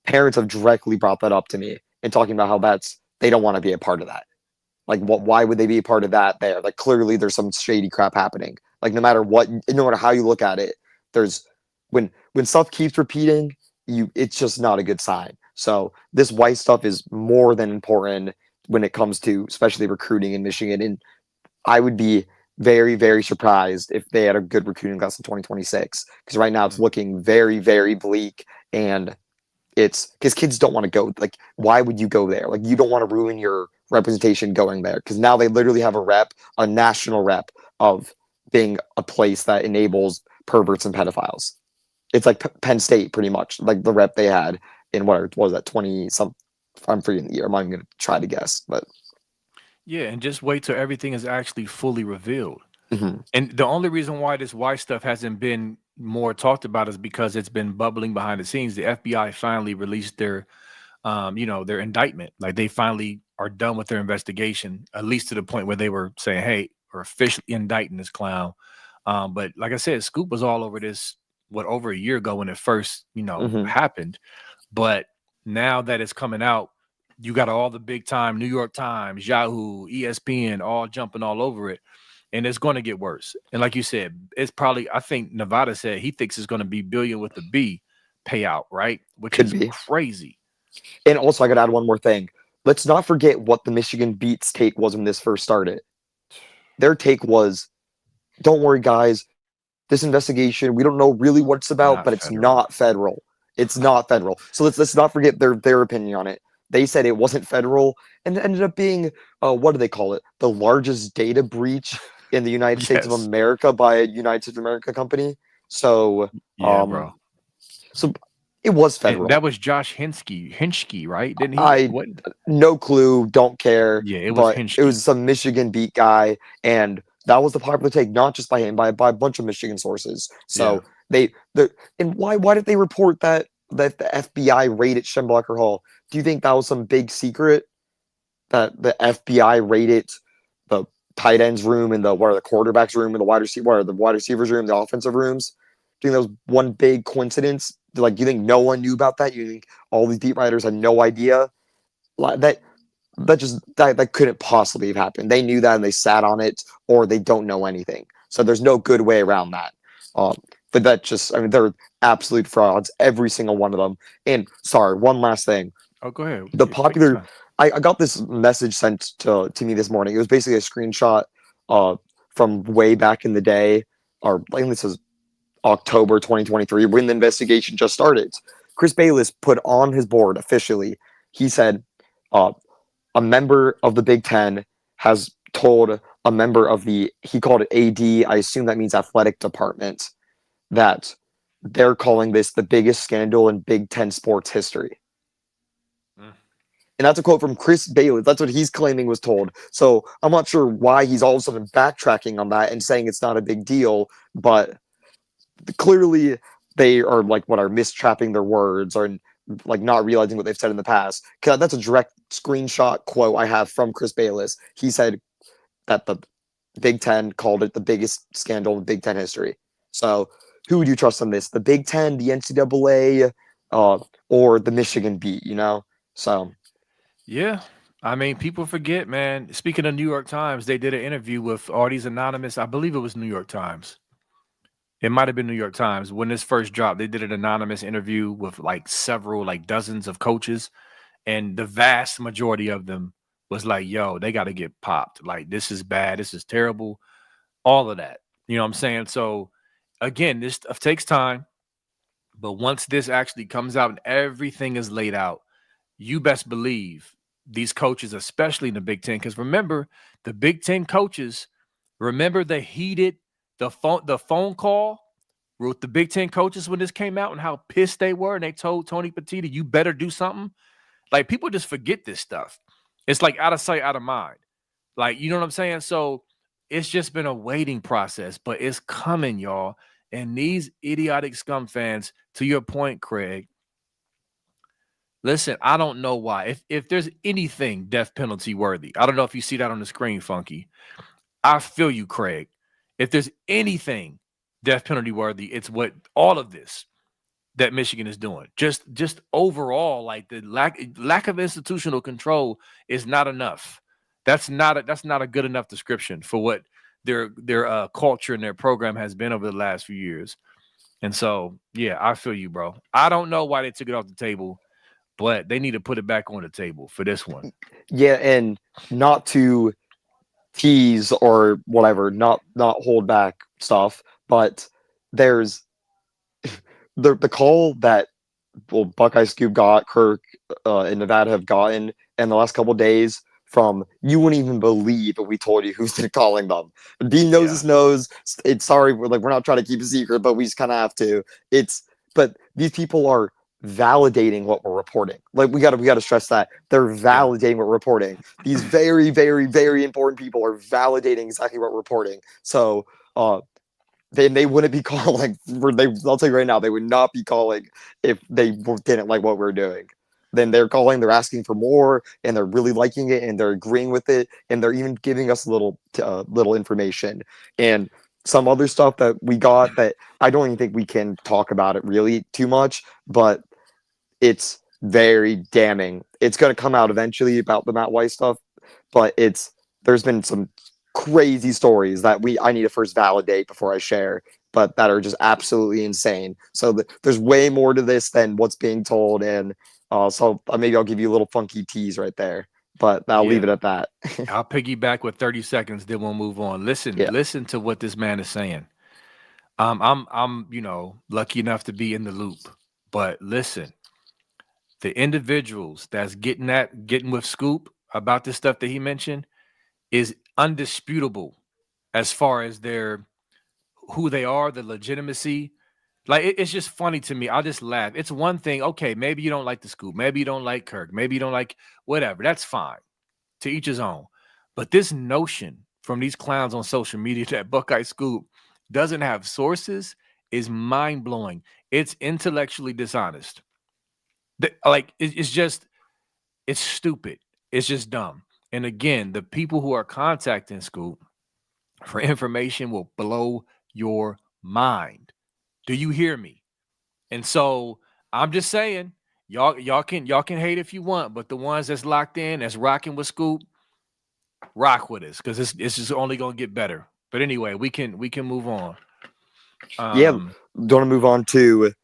parents have directly brought that up to me. and talking about how they don't want to be a part of that. Like, why would they be a part of that there? Like, clearly there's some shady crap happening. Like, no matter how you look at it, there's when stuff keeps repeating, it's just not a good sign. So this white stuff is more than important when it comes to especially recruiting in Michigan. And I would be very, very surprised if they had a good recruiting class in 2026, because right now it's looking very, very bleak. And it's because kids don't want to go. Like, why would you go there? Like, you don't want to ruin your representation going there, because now they literally have a national rep of being a place that enables perverts and pedophiles. It's like Penn State, pretty much, like the rep they had in what was that 20 some. I'm forgetting the year. I'm not even going to try to guess, but Yeah, and just wait till everything is actually fully revealed. mhm. And the only reason why this white stuff hasn't been more talked about is because it's been bubbling behind the scenes. The FBI finally released their, their indictment. Like, they finally are done with their investigation, at least to the point where they were saying, "Hey, we're officially indicting this clown." But like I said, Scoop was all over this over a year ago when it first, Mhm. happened. But now that it's coming out, you got all the big time New York Times, Yahoo, ESPN, all jumping all over it. And it's going to get worse. And like you said, it's probably, I think Nevada said he thinks it's going to be billion with the B payout, right? Which Could is be. crazy. And also, I got to add one more thing. Let's not forget what the Michigan Beats take was when this first started. Their take was, "Don't worry, guys. This investigation, we don't know really what it's about, Not but it's federal. not federal. It's not federal." So let's not forget their opinion on it. They said it wasn't federal, and it ended up being what do they call it? The largest data breach in the United States of Yes. America by a United States of America company. So Yeah, bro. so it was And that federal. was Josh Hinchke, right? Didn't he? I What? No clue, don't care, Yeah, it was but it Hinchke. was some Michigan beat guy, and that was the popular take, not just by him, by a bunch of Michigan sources. Yeah. So and why did they report that the FBI raided Schemblacher Hall? Do you think that was some big secret that the FBI raided the tight ends room and the quarterbacks room and the wide receivers room, the offensive rooms? Do you think that was one big coincidence? Like, do you think no one knew about that? You think all these beat writers had no idea? Like, that couldn't possibly have happened. They knew that and they sat on it, or they don't know anything. So there's no good way around that. Um, but they're absolute frauds, every single one of them. And sorry, one last thing. Oh, go ahead. The Take your popular, time. I got this message sent to me this morning. It was basically a screenshot uh, from way back in the day, or I think this is October 2023, when the investigation just started. Chris Bayless put on his board officially. He said, uh, a member of the Big Ten has told a member of he called it AD, I assume that means athletic department, that they're calling this the biggest scandal in Big Ten sports history. Mm. And that's a quote from Chris Bailey. That's what he's claiming was told. So I'm not sure why he's all of a sudden backtracking on that and saying it's not a big deal, but clearly they are are mistrapping their words, or like not realizing what they've said in the past. 'Cause that's a direct screenshot quote I have from Chris Bayless. He said that the Big Ten called it the biggest scandal in Big Ten history. So who would you trust on this? The Big Ten, the NCAA, or the Michigan beat? So Yeah. I mean, people forget, man. Speaking of New York Times, they did an interview with all these anonymous, I believe it was New York Times. It might have been New York Times. When this first dropped, they did an anonymous interview with like several, like dozens of coaches. And the vast majority of them was like, yo, they got to get popped. Like, this is bad. This is terrible. All of that. You know what I'm saying? So, again, this stuff takes time. But once this actually comes out and everything is laid out, you best believe these coaches, especially in the Big Ten, because remember, the Big Ten coaches, remember the phone call with the Big Ten coaches when this came out and how pissed they were, and they told Tony Petita, you better do something. Like, people just forget this stuff. It's like out of sight, out of mind. Like, you know what I'm saying? So it's just been a waiting process, but it's coming, y'all. And these idiotic scum fans, to your point, Craig, listen, I don't know why. If there's anything death penalty worthy, I don't know if you see that on the screen, Funky. I feel you, Craig. If there's anything death penalty worthy, it's what all of this. that Michigan is doing. Just overall, like the lack of institutional control is not enough. That's not a good enough description for what their culture and their program has been over the last few years. And so, yeah, I feel you, bro. I don't know why they took it off the table, but they need to put it back on the table for this one. Yeah, and not to tease or whatever, not hold back stuff, but there's the call that Buckeye Scoop got, Kirk and Nevada have gotten in the last couple of days from you wouldn't even believe if we told you who's calling them. Dean knows Yeah. this knows. It's sorry, we're not trying to keep a secret, but we just kind of have to. But these people are validating what we're reporting. Like we gotta stress that they're Yeah. validating what we're reporting. These very, very, very important people are validating exactly what we're reporting. So they wouldn't be calling. I'll tell you right now, they would not be calling if they didn't like what we're doing. Then they're calling, they're asking for more, and they're really liking it, and they're agreeing with it, and they're even giving us little information and some other stuff that we got that I don't even think we can talk about it really too much, but it's very damning. It's going to come out eventually about the Matt White stuff, but there's been some crazy stories that I need to first validate before I share, but that are just absolutely insane. So there's way more to this than what's being told, and so maybe I'll give you a little funky tease right there, but I'll leave Yeah. it at that. I'll piggyback with 30 seconds, then we'll move on. Listen, Yeah. listen to what this man is saying. I'm lucky enough to be in the loop. But listen, the individuals that's getting with Scoop about this stuff that he mentioned is undisputable as far as who they are, the legitimacy. Like it's just funny to me. I'll just laugh. It's one thing, okay, maybe you don't like the Scoop, maybe you don't like Kirk, maybe you don't like whatever. That's fine. To each his own. But this notion from these clowns on social media that Buckeye Scoop doesn't have sources is mind blowing. It's intellectually dishonest. It's stupid. It's just dumb. And again, the people who are contacting Scoop for information will blow your mind. Do you hear me? And so I'm just saying, y'all can hate if you want, but the ones that's locked in, that's rocking with Scoop, rock with us because it's just only gonna get better. But anyway, we can move on. Yeah, do you want to move on to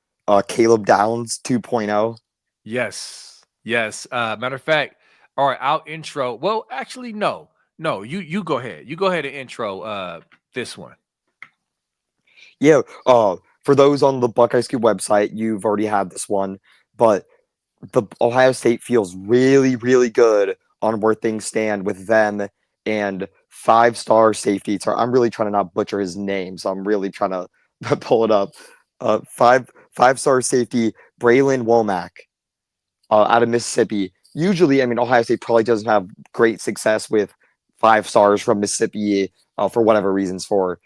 Caleb Downs 2.0? Yes. Matter of fact, all right, I'll intro. Well, actually, no. You go ahead. You go ahead and intro this one. Yeah, for those on the Buckeye Scoop website, you've already had this one, but the Ohio State feels really, really good on where things stand with them and five-star safety. So I'm really trying to not butcher his name, so I'm really trying to pull it up. Five-star safety Braylon Womack out of Mississippi. Usually, I mean, Ohio State probably doesn't have great success with 5 stars from Mississippi for whatever reasons for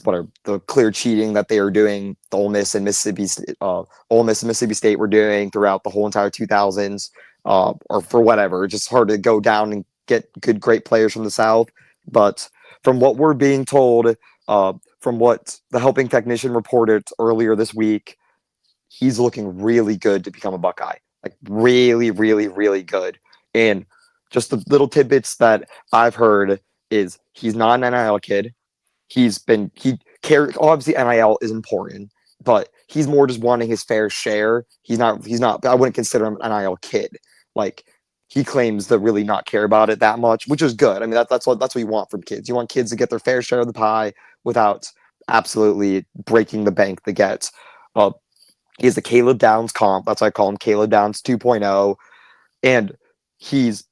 what are the clear cheating that they are doing. The Ole Miss and Mississippi State were doing throughout the whole entire 2000s, or for whatever. It's just hard to go down and get great players from the South. But from what we're being told, from what the helping technician reported earlier this week, he's looking really good to become a Buckeye. Like really, really, really good. And just the little tidbits that I've heard is he's not an NIL kid. Obviously NIL is important, but he's more just wanting his fair share. He's not I wouldn't consider him an NIL kid. Like he claims to really not care about it that much, which is good. I mean that's what you want from kids. You want kids to get their fair share of the pie without absolutely breaking the bank to get. He has the Caleb Downs comp. That's why I call him Caleb Downs 2.0. And he's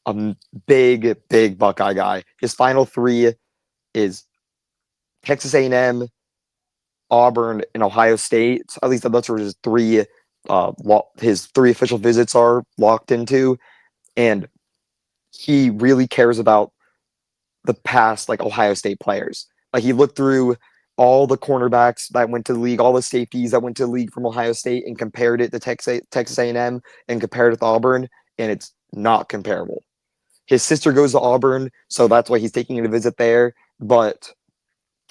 a big, big Buckeye guy. His final three is Texas A&M, Auburn, and Ohio State. At least that's where his three official visits are locked into. And he really cares about the past, like Ohio State players. Like he looked through all the cornerbacks that went to the league, all the safeties that went to the league from Ohio State, and compared it to Texas A&M and compared it to Auburn, and it's not comparable. His sister goes to Auburn, so that's why he's taking a visit there. But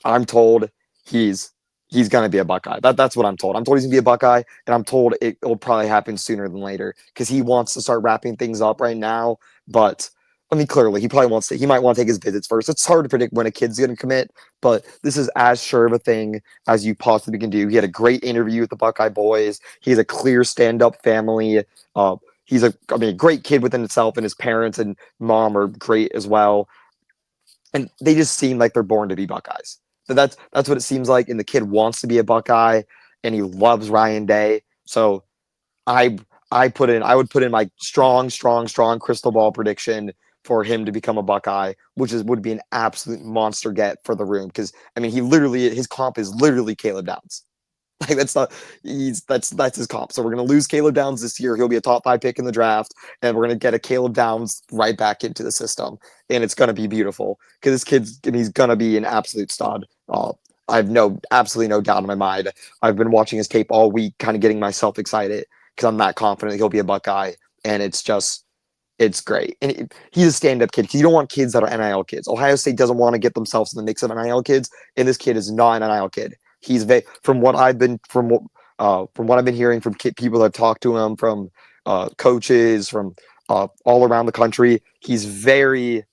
I'm told he's he's gonna be a Buckeye. That's what I'm told. I'm told he's gonna be a Buckeye, and I'm told it will probably happen sooner than later because he wants to start wrapping things up right now. But I mean, clearly, he probably wants to. He might want to take his visits first. It's hard to predict when a kid's going to commit, but this is as sure of a thing as you possibly can do. He had a great interview with the Buckeye boys. He has a clear stand-up family. He's a great kid within itself, and his parents and mom are great as well. And they just seem like they're born to be Buckeyes. So that's what it seems like. And the kid wants to be a Buckeye, and he loves Ryan Day. So I I would put in my strong crystal ball prediction for him to become a Buckeye, which would be an absolute monster get for the room. Because I mean, his comp is literally Caleb Downs. Like that's his comp. So we're gonna lose Caleb Downs this year. He'll be a top 5 pick in the draft, and we're gonna get a Caleb Downs right back into the system, and it's gonna be beautiful because he's gonna be an absolute stud. I have absolutely no doubt in my mind. I've been watching his tape all week, kind of getting myself excited because I'm that confident that he'll be a Buckeye, and it's great. And he's a stand-up kid because you don't want kids that are NIL kids. Ohio State doesn't want to get themselves in the mix of NIL kids, and this kid is not an NIL kid. He's from what I've been hearing from people that have talked to him, from coaches, from all around the country. He's very,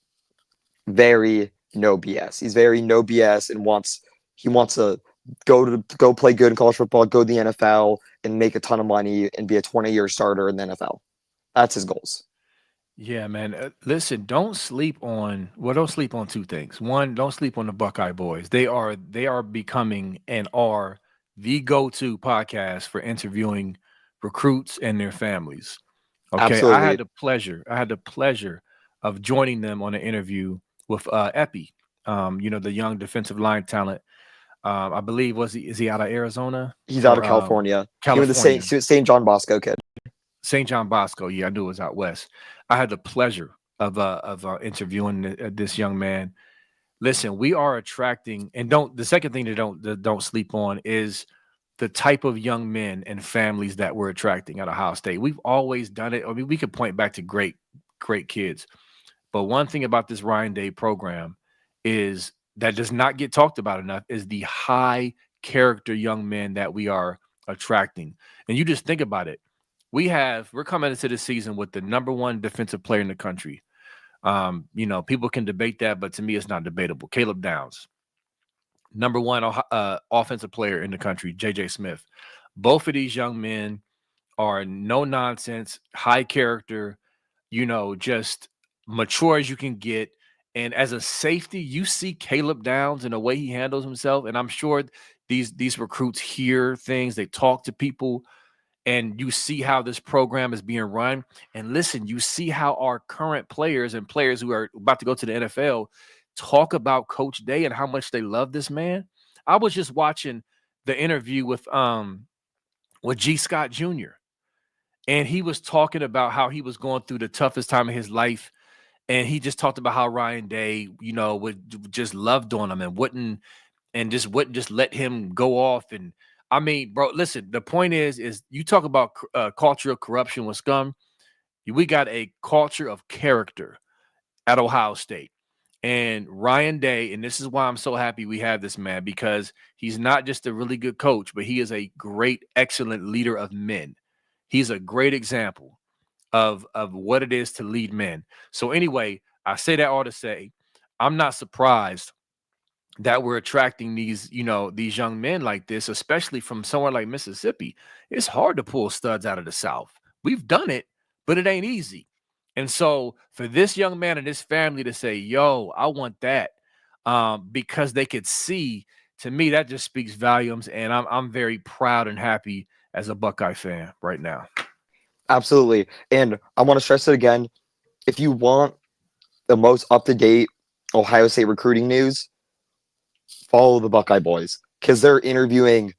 very no BS. He's very no BS and wants to go play good in college football, go to the NFL, and make a ton of money and be a 20-year starter in the NFL. That's his goals. Yeah, man. Listen, don't sleep on two things. One, don't sleep on the Buckeye boys. They are becoming and are the go-to podcast for interviewing recruits and their families. Okay. Absolutely. I had the pleasure of joining them on an interview with Epi, the young defensive line talent. I believe is he out of Arizona He's out of or California. He went to California? St. John Bosco kid. St. John Bosco. Yeah, I knew it was out west. I had the pleasure of interviewing this young man. Listen, we are attracting, and don't the second thing that don't sleep on is the type of young men and families that we're attracting at Ohio State. We've always done it. I mean, we could point back to great kids, but one thing about this Ryan Day program is that does not get talked about enough is the high character young men that we are attracting. And you just think about it. We're coming into the season with the number one defensive player in the country. People can debate that, but to me, it's not debatable. Caleb Downs, number one offensive player in the country, JJ Smith. Both of these young men are no nonsense, high character, just mature as you can get. And as a safety, you see Caleb Downs and the way he handles himself. And I'm sure these recruits hear things, they talk to people, and you see how this program is being run. And listen, you see how our current players and players who are about to go to the NFL talk about Coach Day and how much they love this man. I was just watching the interview with G. Scott Jr., and he was talking about how he was going through the toughest time of his life. And he just talked about how Ryan Day, would just loved on him and wouldn't just let him go off. And I mean, bro, listen, the point is you talk about culture of corruption with scum. We got a culture of character at Ohio State. And Ryan Day, and this is why I'm so happy we have this man, because he's not just a really good coach, but he is a great, excellent leader of men. He's a great example of what it is to lead men. So anyway, I say that all to say, I'm not surprised that we're attracting these young men like this, especially from somewhere like Mississippi. It's hard to pull studs out of the South. We've done it, but it ain't easy. And so for this young man and his family to say, yo, I want that, because they could see, to me, that just speaks volumes. And I'm very proud and happy as a Buckeye fan right now. Absolutely. And I want to stress it again. If you want the most up-to-date Ohio State recruiting news, follow the Buckeye boys because they're interviewing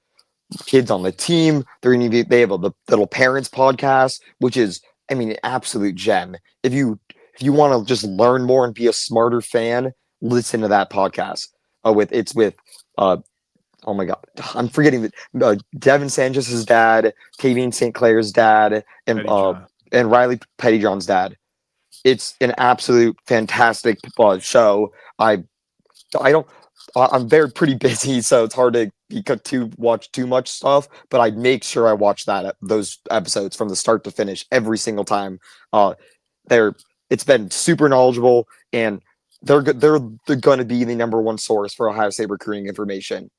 kids on the team. They have a little parents podcast, which is, I mean, an absolute gem. If you want to just learn more and be a smarter fan, listen to that podcast. With oh my God, I'm forgetting Devin Sanchez's dad, Tavian St. Clair's dad, and Riley Pettyjohn's dad. It's an absolute fantastic show. I'm very pretty busy, so it's hard to watch too much stuff. But I make sure I watch those episodes from the start to finish every single time. Uh, they're it's been super knowledgeable, and they're going to be the number one source for Ohio State recruiting information.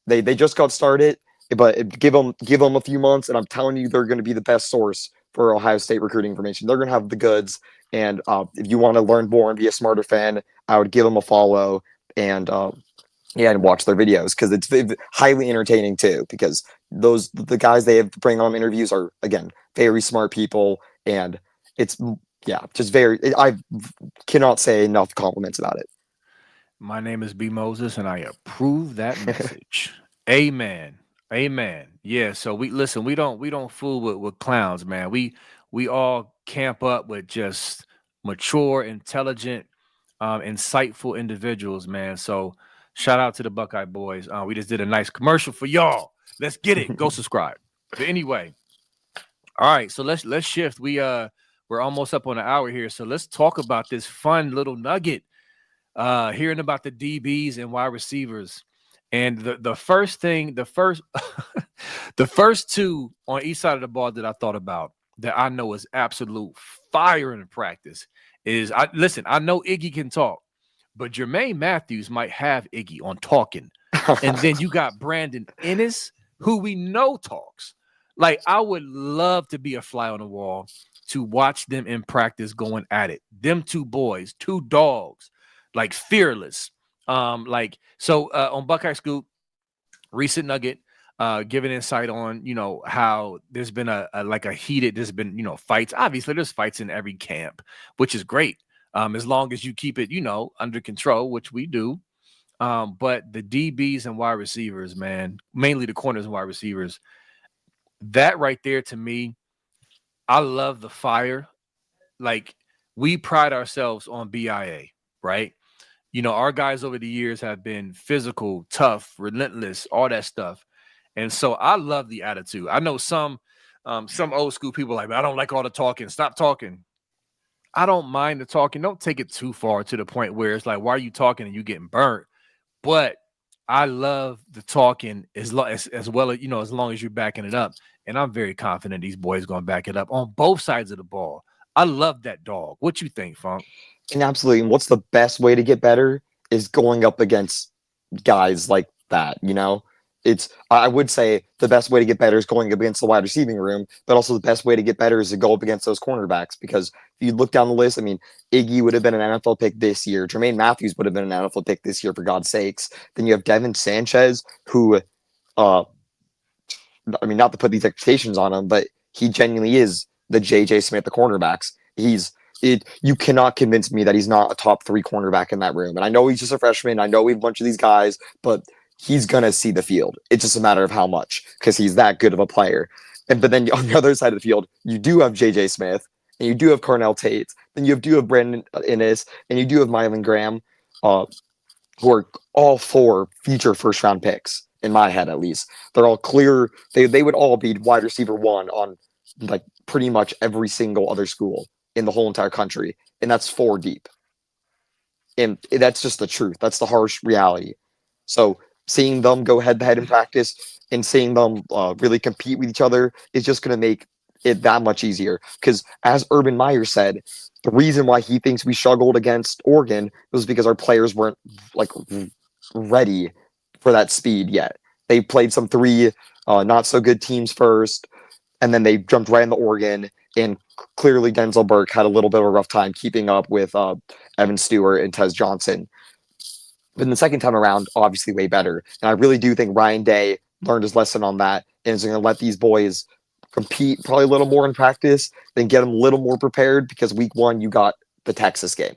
They just got started, but give them a few months, and I'm telling you, they're going to be the best source for Ohio State recruiting information. They're going to have the goods, and if you want to learn more and be a smarter fan, I would give them a follow and yeah, and watch their videos because it's highly entertaining too. Because the guys they have to bring on interviews are again very smart people, and it's yeah, just very. I cannot say enough compliments about it. My name is B Moses, and I approve that message. Amen. Amen. Yeah. So we listen. We don't fool with clowns, man. We all camp up with just mature, intelligent, insightful individuals, man. So shout out to the Buckeye boys. We just did a nice commercial for y'all. Let's get it. Go subscribe. But anyway, all right. So let's shift. We're almost up on an hour here. So let's talk about this fun little nugget. Hearing about the DBs and wide receivers. And the first the first two on each side of the ball that I thought about that I know is absolute fire in the practice is I know Iggy can talk, but Jermaine Matthews might have Iggy on talking. And then you got Brandon Ennis, who we know talks. Like, I would love to be a fly on the wall to watch them in practice going at it. Them two boys, two dogs, like fearless. On Buckeye Scoop, recent nugget, giving insight on, how there's been there's been, fights. Obviously, there's fights in every camp, which is great. As long as you keep it, under control, which we do. But the DBs and wide receivers, man, mainly the corners and wide receivers, that right there to me, I love the fire. Like, we pride ourselves on BIA, right? Our guys over the years have been physical, tough, relentless, all that stuff. And so I love the attitude. I know some old school people like, I don't like all the talking. Stop talking. I don't mind the talking. Don't take it too far to the point where it's like, why are you talking and you getting burnt? But I love the talking as well as as long as you're backing it up. And I'm very confident these boys going to back it up on both sides of the ball. I love that dog. What you think, Funk? And absolutely. And what's the best way to get better is going up against guys like that. I would say the best way to get better is going up against the wide receiving room, but also the best way to get better is to go up against those cornerbacks. Because if you look down the list, I mean, Iggy would have been an NFL pick this year. Jermaine Matthews would have been an NFL pick this year, for God's sakes. Then you have Devin Sanchez, who, not to put these expectations on him, but he genuinely is the J.J. Smith, the cornerbacks. You cannot convince me that he's not a top 3 cornerback in that room. And I know he's just a freshman. I know we have a bunch of these guys, but he's going to see the field. It's just a matter of how much, because he's that good of a player. But then on the other side of the field, you do have J.J. Smith, and you do have Carnell Tate, then you do have Brandon Innes, and you do have Mylan Graham, who are all 4 future first-round picks, in my head at least. They're all clear. They would all be wide receiver 1 on like pretty much every single other school in the whole entire country, and that's 4 deep. And that's just the truth. That's the harsh reality. So seeing them go head-to-head in practice and seeing them really compete with each other is just going to make it that much easier. Because as Urban Meyer said, the reason why he thinks we struggled against Oregon was because our players weren't like ready for that speed yet. They played some 3 not so good teams first, and then they jumped right into Oregon, and clearly Denzel Burke had a little bit of a rough time keeping up with Evan Stewart and Tez Johnson. But the second time around, obviously way better. And I really do think Ryan Day learned his lesson on that and is going to let these boys compete probably a little more in practice, then get them a little more prepared, because week 1 you got the Texas game.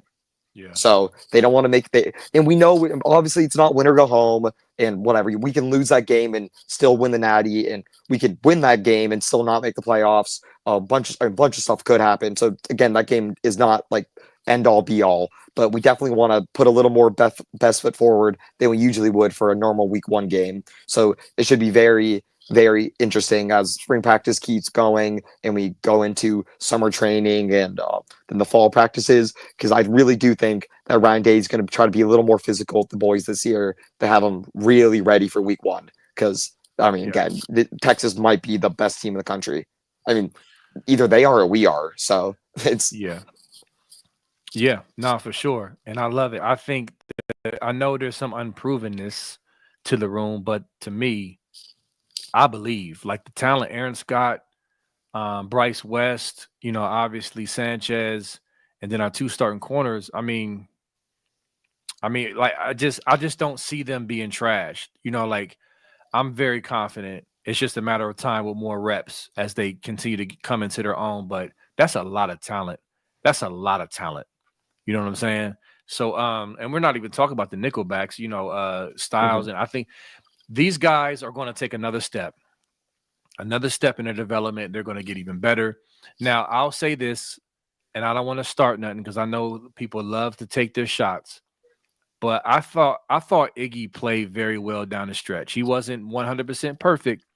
Yeah. So they don't want to make and we know obviously it's not win or go home and whatever. We can lose that game and still win the Natty, and we could win that game and still not make the playoffs. A bunch of stuff could happen. So again, that game is not like end all be all, but we definitely want to put a little more best foot forward than we usually would for a normal week 1 game. So it should be very, very interesting as spring practice keeps going and we go into summer training and then the fall practices, because I really do think that Ryan Day is going to try to be a little more physical with the boys this year to have them really ready for week one. Because, I mean, Yeah. again, Texas might be the best team in the country. I mean, either they are or we are. So it's Yeah. Yeah. No, for sure. And I love it. I think I know there's some unprovenness to the room, but to me, I believe like the talent, Aaron Scott, Bryce West, obviously Sanchez, and then our two starting corners. I mean, like I just don't see them being trashed. Like I'm very confident. It's just a matter of time with more reps as they continue to come into their own. But that's a lot of talent. That's a lot of talent. You know what I'm saying? So, and we're not even talking about the nickelbacks, Styles. Mhm. And I think these guys are going to take another step in their development. They're going to get even better. Now, I'll say this, and I don't want to start nothing because I know people love to take their shots. But I thought Iggy played very well down the stretch. He wasn't 100% perfect,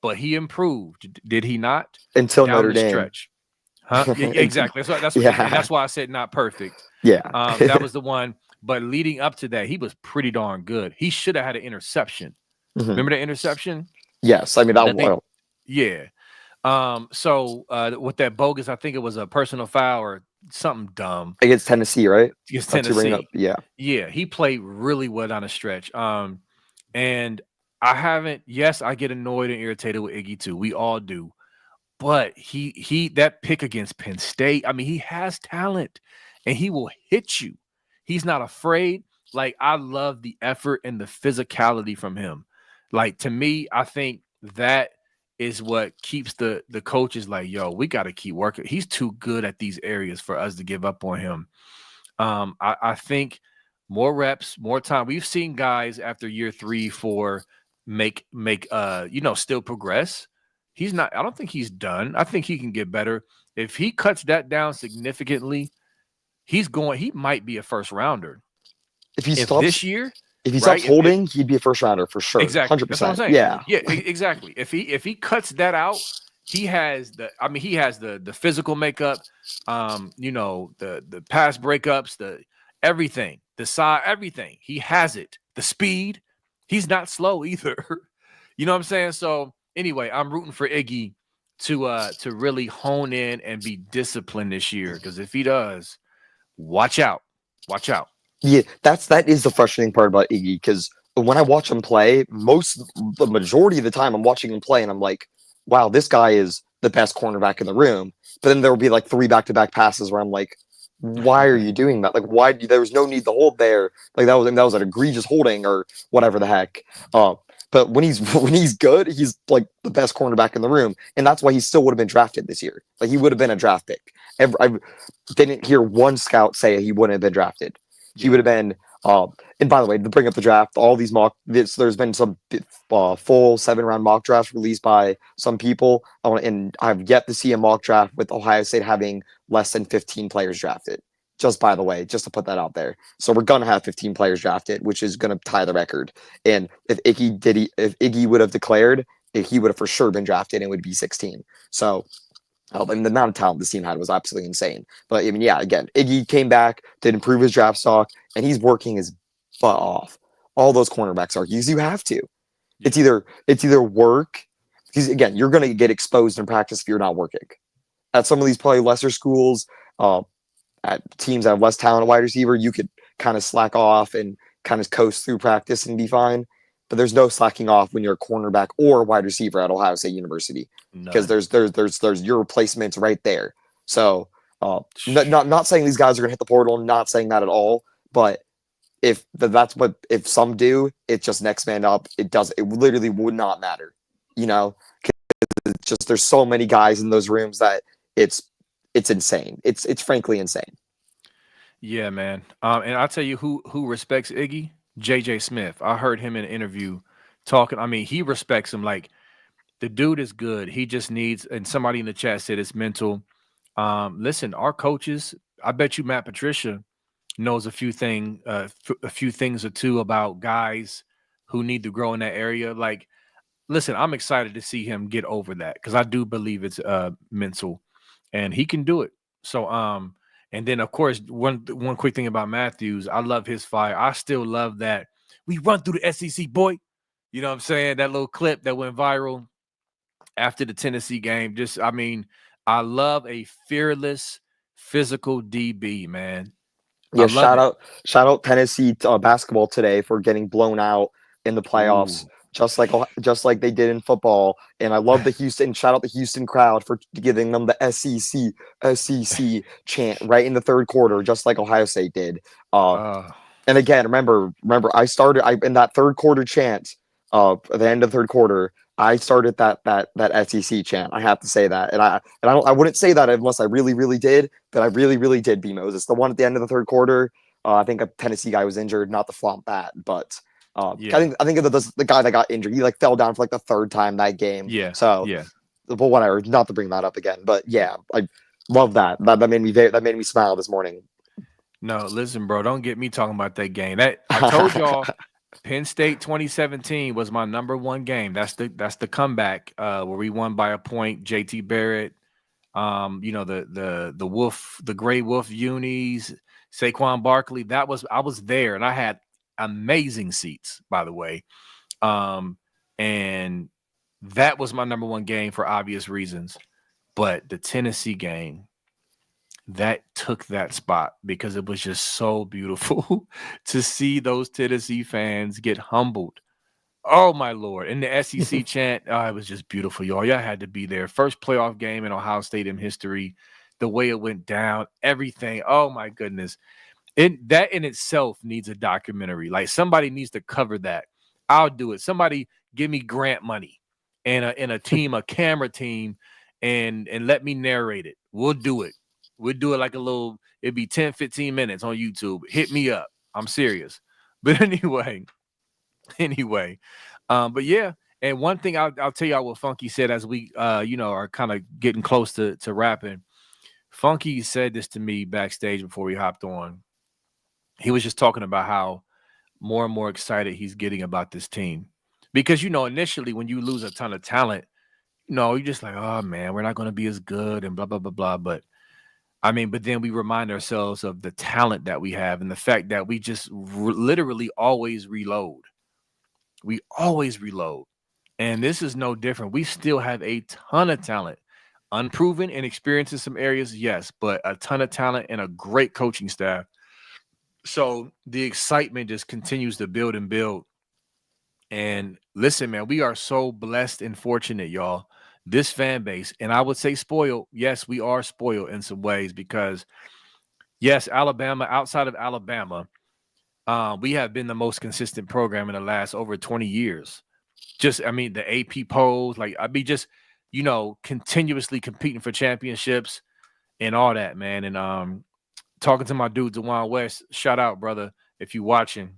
but he improved. Did he not? Until Down Notre the Dame. stretch. Huh? Yeah, yeah, exactly. And Yeah. that's why I said not perfect. Yeah. That was the one. But leading up to that, he was pretty darn good. He should have had an interception. Mhm. Remember the interception Yes. I mean, that, that they? well, Yeah. So with that bogus, I think it was a personal foul or something dumb against Tennessee, right? against That's who bringing up. Tennessee. Yeah. Yeah, he played really well down the stretch. And I haven't. Yes, I get annoyed and irritated with Iggy too. We all do. But he that pick against Penn State. I mean, he has talent, and he will hit you. He's not afraid. Like I love the effort and the physicality from him. Like to me, I think that is what keeps the coaches like, yo, we got to keep working. He's too good at these areas for us to give up on him. I think more reps, more time. We've seen guys after year 3, 4 make still progress. He's not, I don't think he's done. I think he can get better. If he cuts that down significantly, he might be a first rounder. If he If stops, this year, if he stops right? If holding, he'd be a first rounder for sure. exactly, that's what I'm 100%. saying. Yeah. Yeah, exactly. If he cuts that out, he has the physical makeup, the pass breakups, the everything, the side, everything. He has it. The speed. He's not slow either. You know what I'm saying? So anyway, I'm rooting for Iggy to really hone in and be disciplined this year. Because if he does, watch out. Watch out. Yeah, that is the frustrating part about Iggy because when I watch him play, the majority of the time I'm watching him play and I'm like, wow, this guy is the best cornerback in the room. But then there will be like 3 back-to-back passes where I'm like, why are you doing that? Like, why? There was no need to hold there. Like that was an egregious holding or whatever the heck. But when he's when he's good, he's like the best cornerback in the room, and that's why he still would have been drafted this year. Like he would have been a draft pick. I didn't hear one scout say he wouldn't have been drafted. He Yeah. would have been. And by the way, to bring up the draft, all these there's been some full 7-round mock drafts released by some people, and I've yet to see a mock draft with Ohio State having less than 15 players drafted. Just by the way, just to put that out there. So we're gonna have 15 players drafted, which is gonna tie the record. And if Iggy would have declared, he would have for sure been drafted and would be 16. So and the amount of talent this team had was absolutely insane. But I mean, yeah, again, Iggy came back, did improve his draft stock, and he's working his butt off. All those cornerbacks are because you have to. It's either work, because again, you're gonna get exposed in practice if you're not working. At some of these probably lesser schools, at teams that have less talent at wide receiver, you could kind of slack off and kind of coast through practice and be fine. But there's no slacking off when you're a cornerback or a wide receiver at Ohio State University because None. there's your replacements right there. So not saying these guys are gonna hit the portal, not saying that at all. But if some do, it's just next man up. It literally would not matter, you know. It's just there's so many guys in those rooms that it's insane. It's frankly insane. Yeah, man. And I'll tell you who respects Iggy? JJ Smith. I heard him in an interview talking. I mean, he respects him. Like the dude is good. He just needs, and somebody in the chat said it's mental. Listen, our coaches, I bet you Matt Patricia knows a few things or two about guys who need to grow in that area. Like, listen, I'm excited to see him get over that because I do believe it's mental and he can do it. So And then, of course, one quick thing about Matthews, I love his fire. I still love that we run through the SEC, boy. You know what I'm saying? That little clip that went viral after the Tennessee game. Just, I mean, I love a fearless, physical DB, man. I Yeah, love it. shout out Tennessee basketball today for getting blown out in the playoffs, Ooh. just like they did in football. And I love the Houston. Shout out the Houston crowd for giving them the SEC chant right in the third quarter, just like Ohio State did. Uh, uh, and again, remember, I in that third quarter chant, at the end of the third quarter, I started that SEC chant. I have to say that, I wouldn't say that unless I really did, but I really did. B Moses, the one at the end of the third quarter. I think a Tennessee guy was injured, not the flop bat, but yeah, I think of the guy that got injured. He like fell down for like the third time that game. yeah, So, yeah. but whatever. Not to bring that up again, but yeah, I love that. That made me smile this morning. No, listen, bro, don't get me talking about that game. That I told y'all Penn State 2017 was my number one game. That's the comeback where we won by a point. JT Barrett, the Wolf, the Gray Wolf unis, Saquon Barkley. I was there and I had amazing seats, by the way. And that was my number one game for obvious reasons. But the Tennessee game, that took that spot because it was just so beautiful to see those Tennessee fans get humbled. Oh my Lord. In the SEC chant, it was just beautiful, y'all. Y'all had to be there. First playoff game in Ohio State in history, the way it went down, everything. Oh my goodness. That in itself needs a documentary. Like somebody needs to cover that. I'll do it. Somebody give me grant money and a team, a camera team, and let me narrate it. We'll do it. We'll do it like a little, it'd be 10, 15 minutes on YouTube. Hit me up. I'm serious. But anyway. But yeah, and one thing I'll tell y'all what Funky said as we are kind of getting close to rapping. Funky said this to me backstage before we hopped on. He was just talking about how more and more excited he's getting about this team. Because initially when you lose a ton of talent, you're just like, oh man, we're not going to be as good and blah blah blah blah. But then we remind ourselves of the talent that we have and the fact that we just literally always reload. We always reload. And this is no different. We still have a ton of talent, unproven and experienced in some areas, yes, but a ton of talent and a great coaching staff. So the excitement just continues to build and build. And listen, man, we are so blessed and fortunate, y'all. This fan base, and I would say spoiled. Yes, we are spoiled in some ways because, yes, Alabama, outside of Alabama, we have been the most consistent program in the last over 20 years. The AP polls, just, continuously competing for championships and all that, man. And talking to my dude, Dewan West, shout out, brother, if you watching.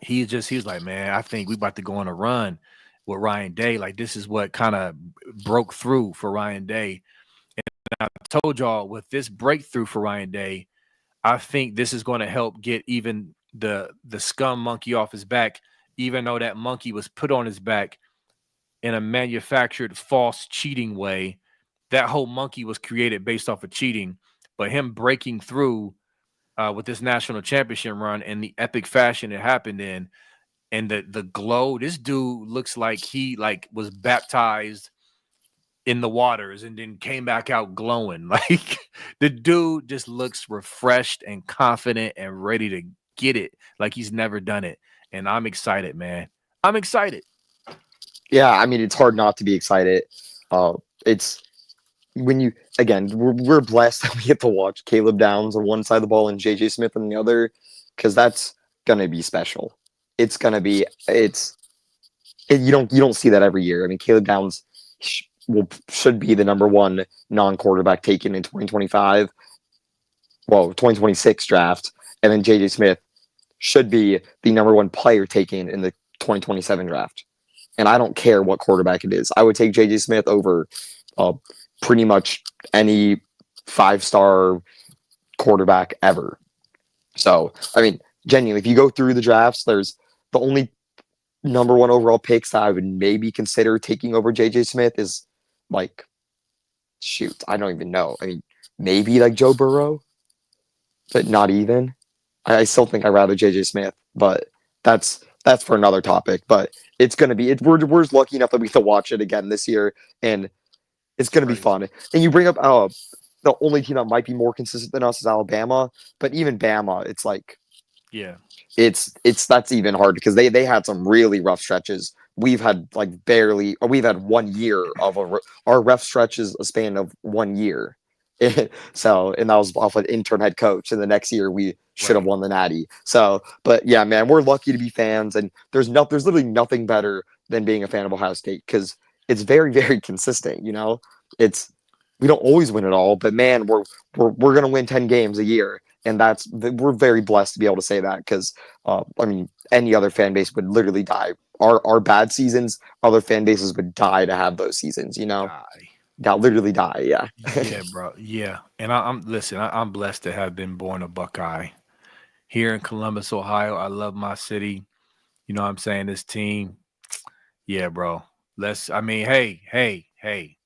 He's like, man, I think we about to go on a run with Ryan Day. Like, this is what kind of broke through for Ryan Day. And I told y'all with this breakthrough for Ryan Day, I think this is going to help get even the scum monkey off his back, even though that monkey was put on his back in a manufactured false cheating way. That whole monkey was created based off of cheating, but him breaking through with this national championship run and the epic fashion it happened in, and the glow. This dude looks like he was baptized in the waters and then came back out glowing. Like the dude just looks refreshed and confident and ready to get it like he's never done it. And I'm excited, man. I'm excited. Yeah, it's hard not to be excited. It's when we're blessed that we get to watch Caleb Downs on one side of the ball and JJ Smith on the other, because that's gonna be special. It's gonna be you don't see that every year. Caleb Downs should be the number one non-quarterback taken in 2025. Well, 2026 draft, and then JJ Smith should be the number one player taken in the 2027 draft. And I don't care what quarterback it is. I would take JJ Smith over pretty much any 5-star quarterback ever. So, genuinely, if you go through the drafts, there's the only number one overall picks that I would maybe consider taking over JJ Smith is I don't even know. Maybe like Joe Burrow. but not even. I still think I'd rather JJ Smith, but that's for another topic. But it's gonna be we're just lucky enough that we can watch it again this year, and it's gonna be Crazy. fun. And you bring up the only team that might be more consistent than us is Alabama, but even Bama, it's like Yeah. it's that's even hard because they had some really rough stretches. We've had like barely, or we've had 1 year of our rough stretch is a span of 1 year. So, and that was off an intern head coach. And the next year we should have Right. won the Natty. So, but yeah, man, we're lucky to be fans, and there's literally nothing better than being a fan of Ohio State because it's very very consistent. It's we don't always win it all, but man, we're gonna win 10 games a year, and we're very blessed to be able to say that because I mean, any other fan base would literally die. Our bad seasons, other fan bases would die to have those seasons. Die. That literally die. Yeah. Yeah, bro. Yeah. And I'm listen, I'm blessed to have been born a Buckeye here in Columbus, Ohio. I love my city. You know what I'm saying? This team. Yeah, bro. I mean, hey.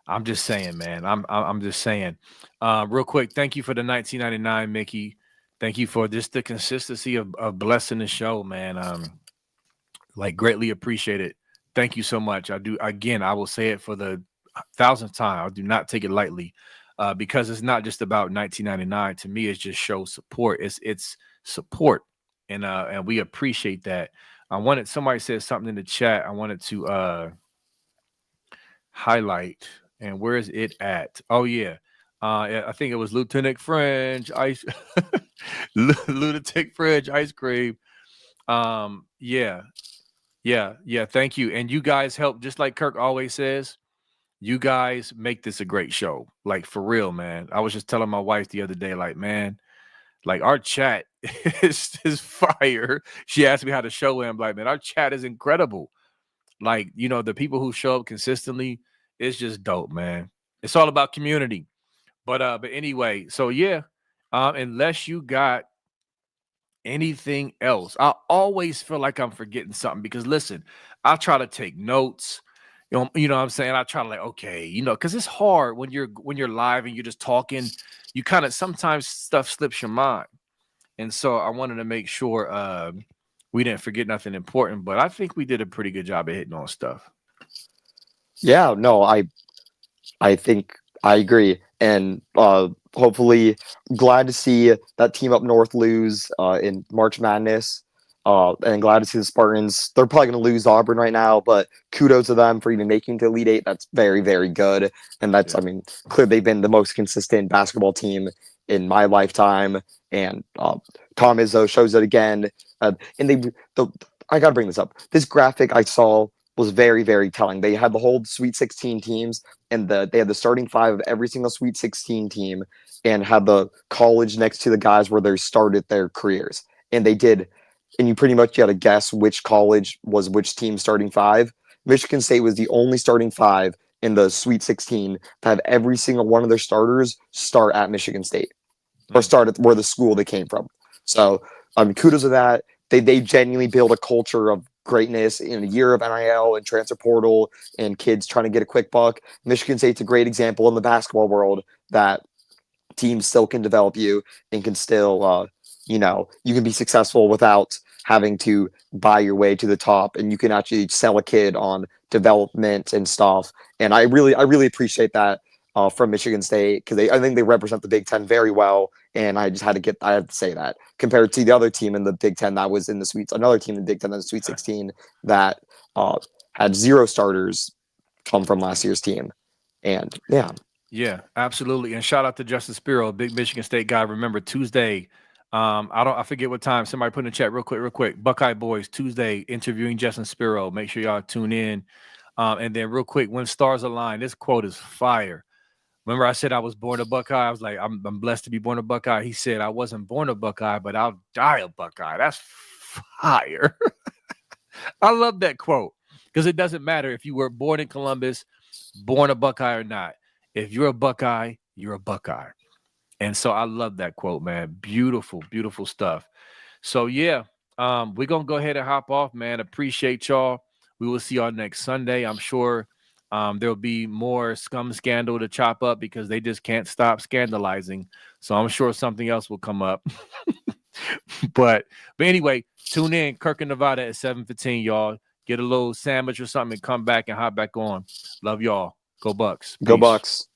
I'm just saying, man. I'm just saying. Real quick, thank you for the 1999, Mickey. Thank you for just the consistency of blessing the show, man. Like greatly appreciate it. Thank you so much. I do again, I will say it for the thousandth time. I do not take it lightly. Because it's not just about 1999. To me, it's just show support. It's support. And we appreciate that. I wanted somebody said something in the chat. I wanted to highlight. And where is it at? Oh yeah. I think it was Lieutenant French ice lunatic French ice cream. Yeah. Yeah. Thank you. And you guys help, just like Kirk always says, you guys make this a great show. Like for real, man. I was just telling my wife the other day, like, man, like our chat is fire. She asked me how the show went. I'm like, man, our chat is incredible. Like, the people who show up consistently, it's just dope, man. It's all about community. But anyway, so yeah. Unless you got anything else. I always feel like I'm forgetting something because listen, I try to take notes. You know what I'm saying? I try to like, okay, because it's hard when you're live and you're just talking, you kind of sometimes stuff slips your mind. And so I wanted to make sure we didn't forget nothing important, but I think we did a pretty good job of hitting on stuff. Yeah. No, I think I agree, and hopefully, glad to see that team up north lose in March Madness. And glad to see the Spartans. They're probably going to lose Auburn right now, but kudos to them for even making it to Elite Eight. That's very, very good. And that's, Yeah. I mean, clearly they've been the most consistent basketball team in my lifetime. And Tom Izzo shows it again. And I got to bring this up. This graphic I saw was very, very telling. They had the whole Sweet 16 teams, and they had the starting five of every single Sweet 16 team, and had the college next to the guys where they started their careers. And they did, and you pretty much had to guess which college was which team starting five. Michigan State was the only starting five in the Sweet 16 to have every single one of their starters start at Michigan State or start at where the school they came from. So kudos to that. They genuinely build a culture of greatness in a year of NIL and transfer portal and kids trying to get a quick buck. Michigan State's a great example in the basketball world that teams still can develop you and can still, you can be successful without having to buy your way to the top, and you can actually sell a kid on development and stuff. And I really appreciate that from Michigan State because I think they represent the Big Ten very well. And I had to say that compared to the other team in the Big Ten that was in the another team in the Big Ten that was Sweet 16 that had zero starters come from last year's team. And yeah. Yeah, absolutely. And shout out to Justin Spiro, big Michigan State guy. Remember Tuesday. I forget what time. Somebody put in the chat real quick. Buckeye Boys Tuesday interviewing Justin Spiro. Make sure y'all tune in. And then real quick, when stars align, this quote is fire. Remember I said I was born a Buckeye? I was like, I'm blessed to be born a Buckeye. He said I wasn't born a Buckeye, but I'll die a Buckeye. That's fire. I love that quote because it doesn't matter if you were born in Columbus, born a Buckeye or not. If you're a Buckeye, you're a Buckeye. And so I love that quote, man. Beautiful, beautiful stuff. So yeah, we're gonna go ahead and hop off, man. Appreciate y'all. We will see y'all next Sunday. I'm sure There'll be more scum scandal to chop up because they just can't stop scandalizing. So I'm sure something else will come up. but anyway, tune in Kirk and Nevada at 7:15, y'all. Get a little sandwich or something and come back and hop back on. Love y'all. Go Bucks. Go Peace. Bucks.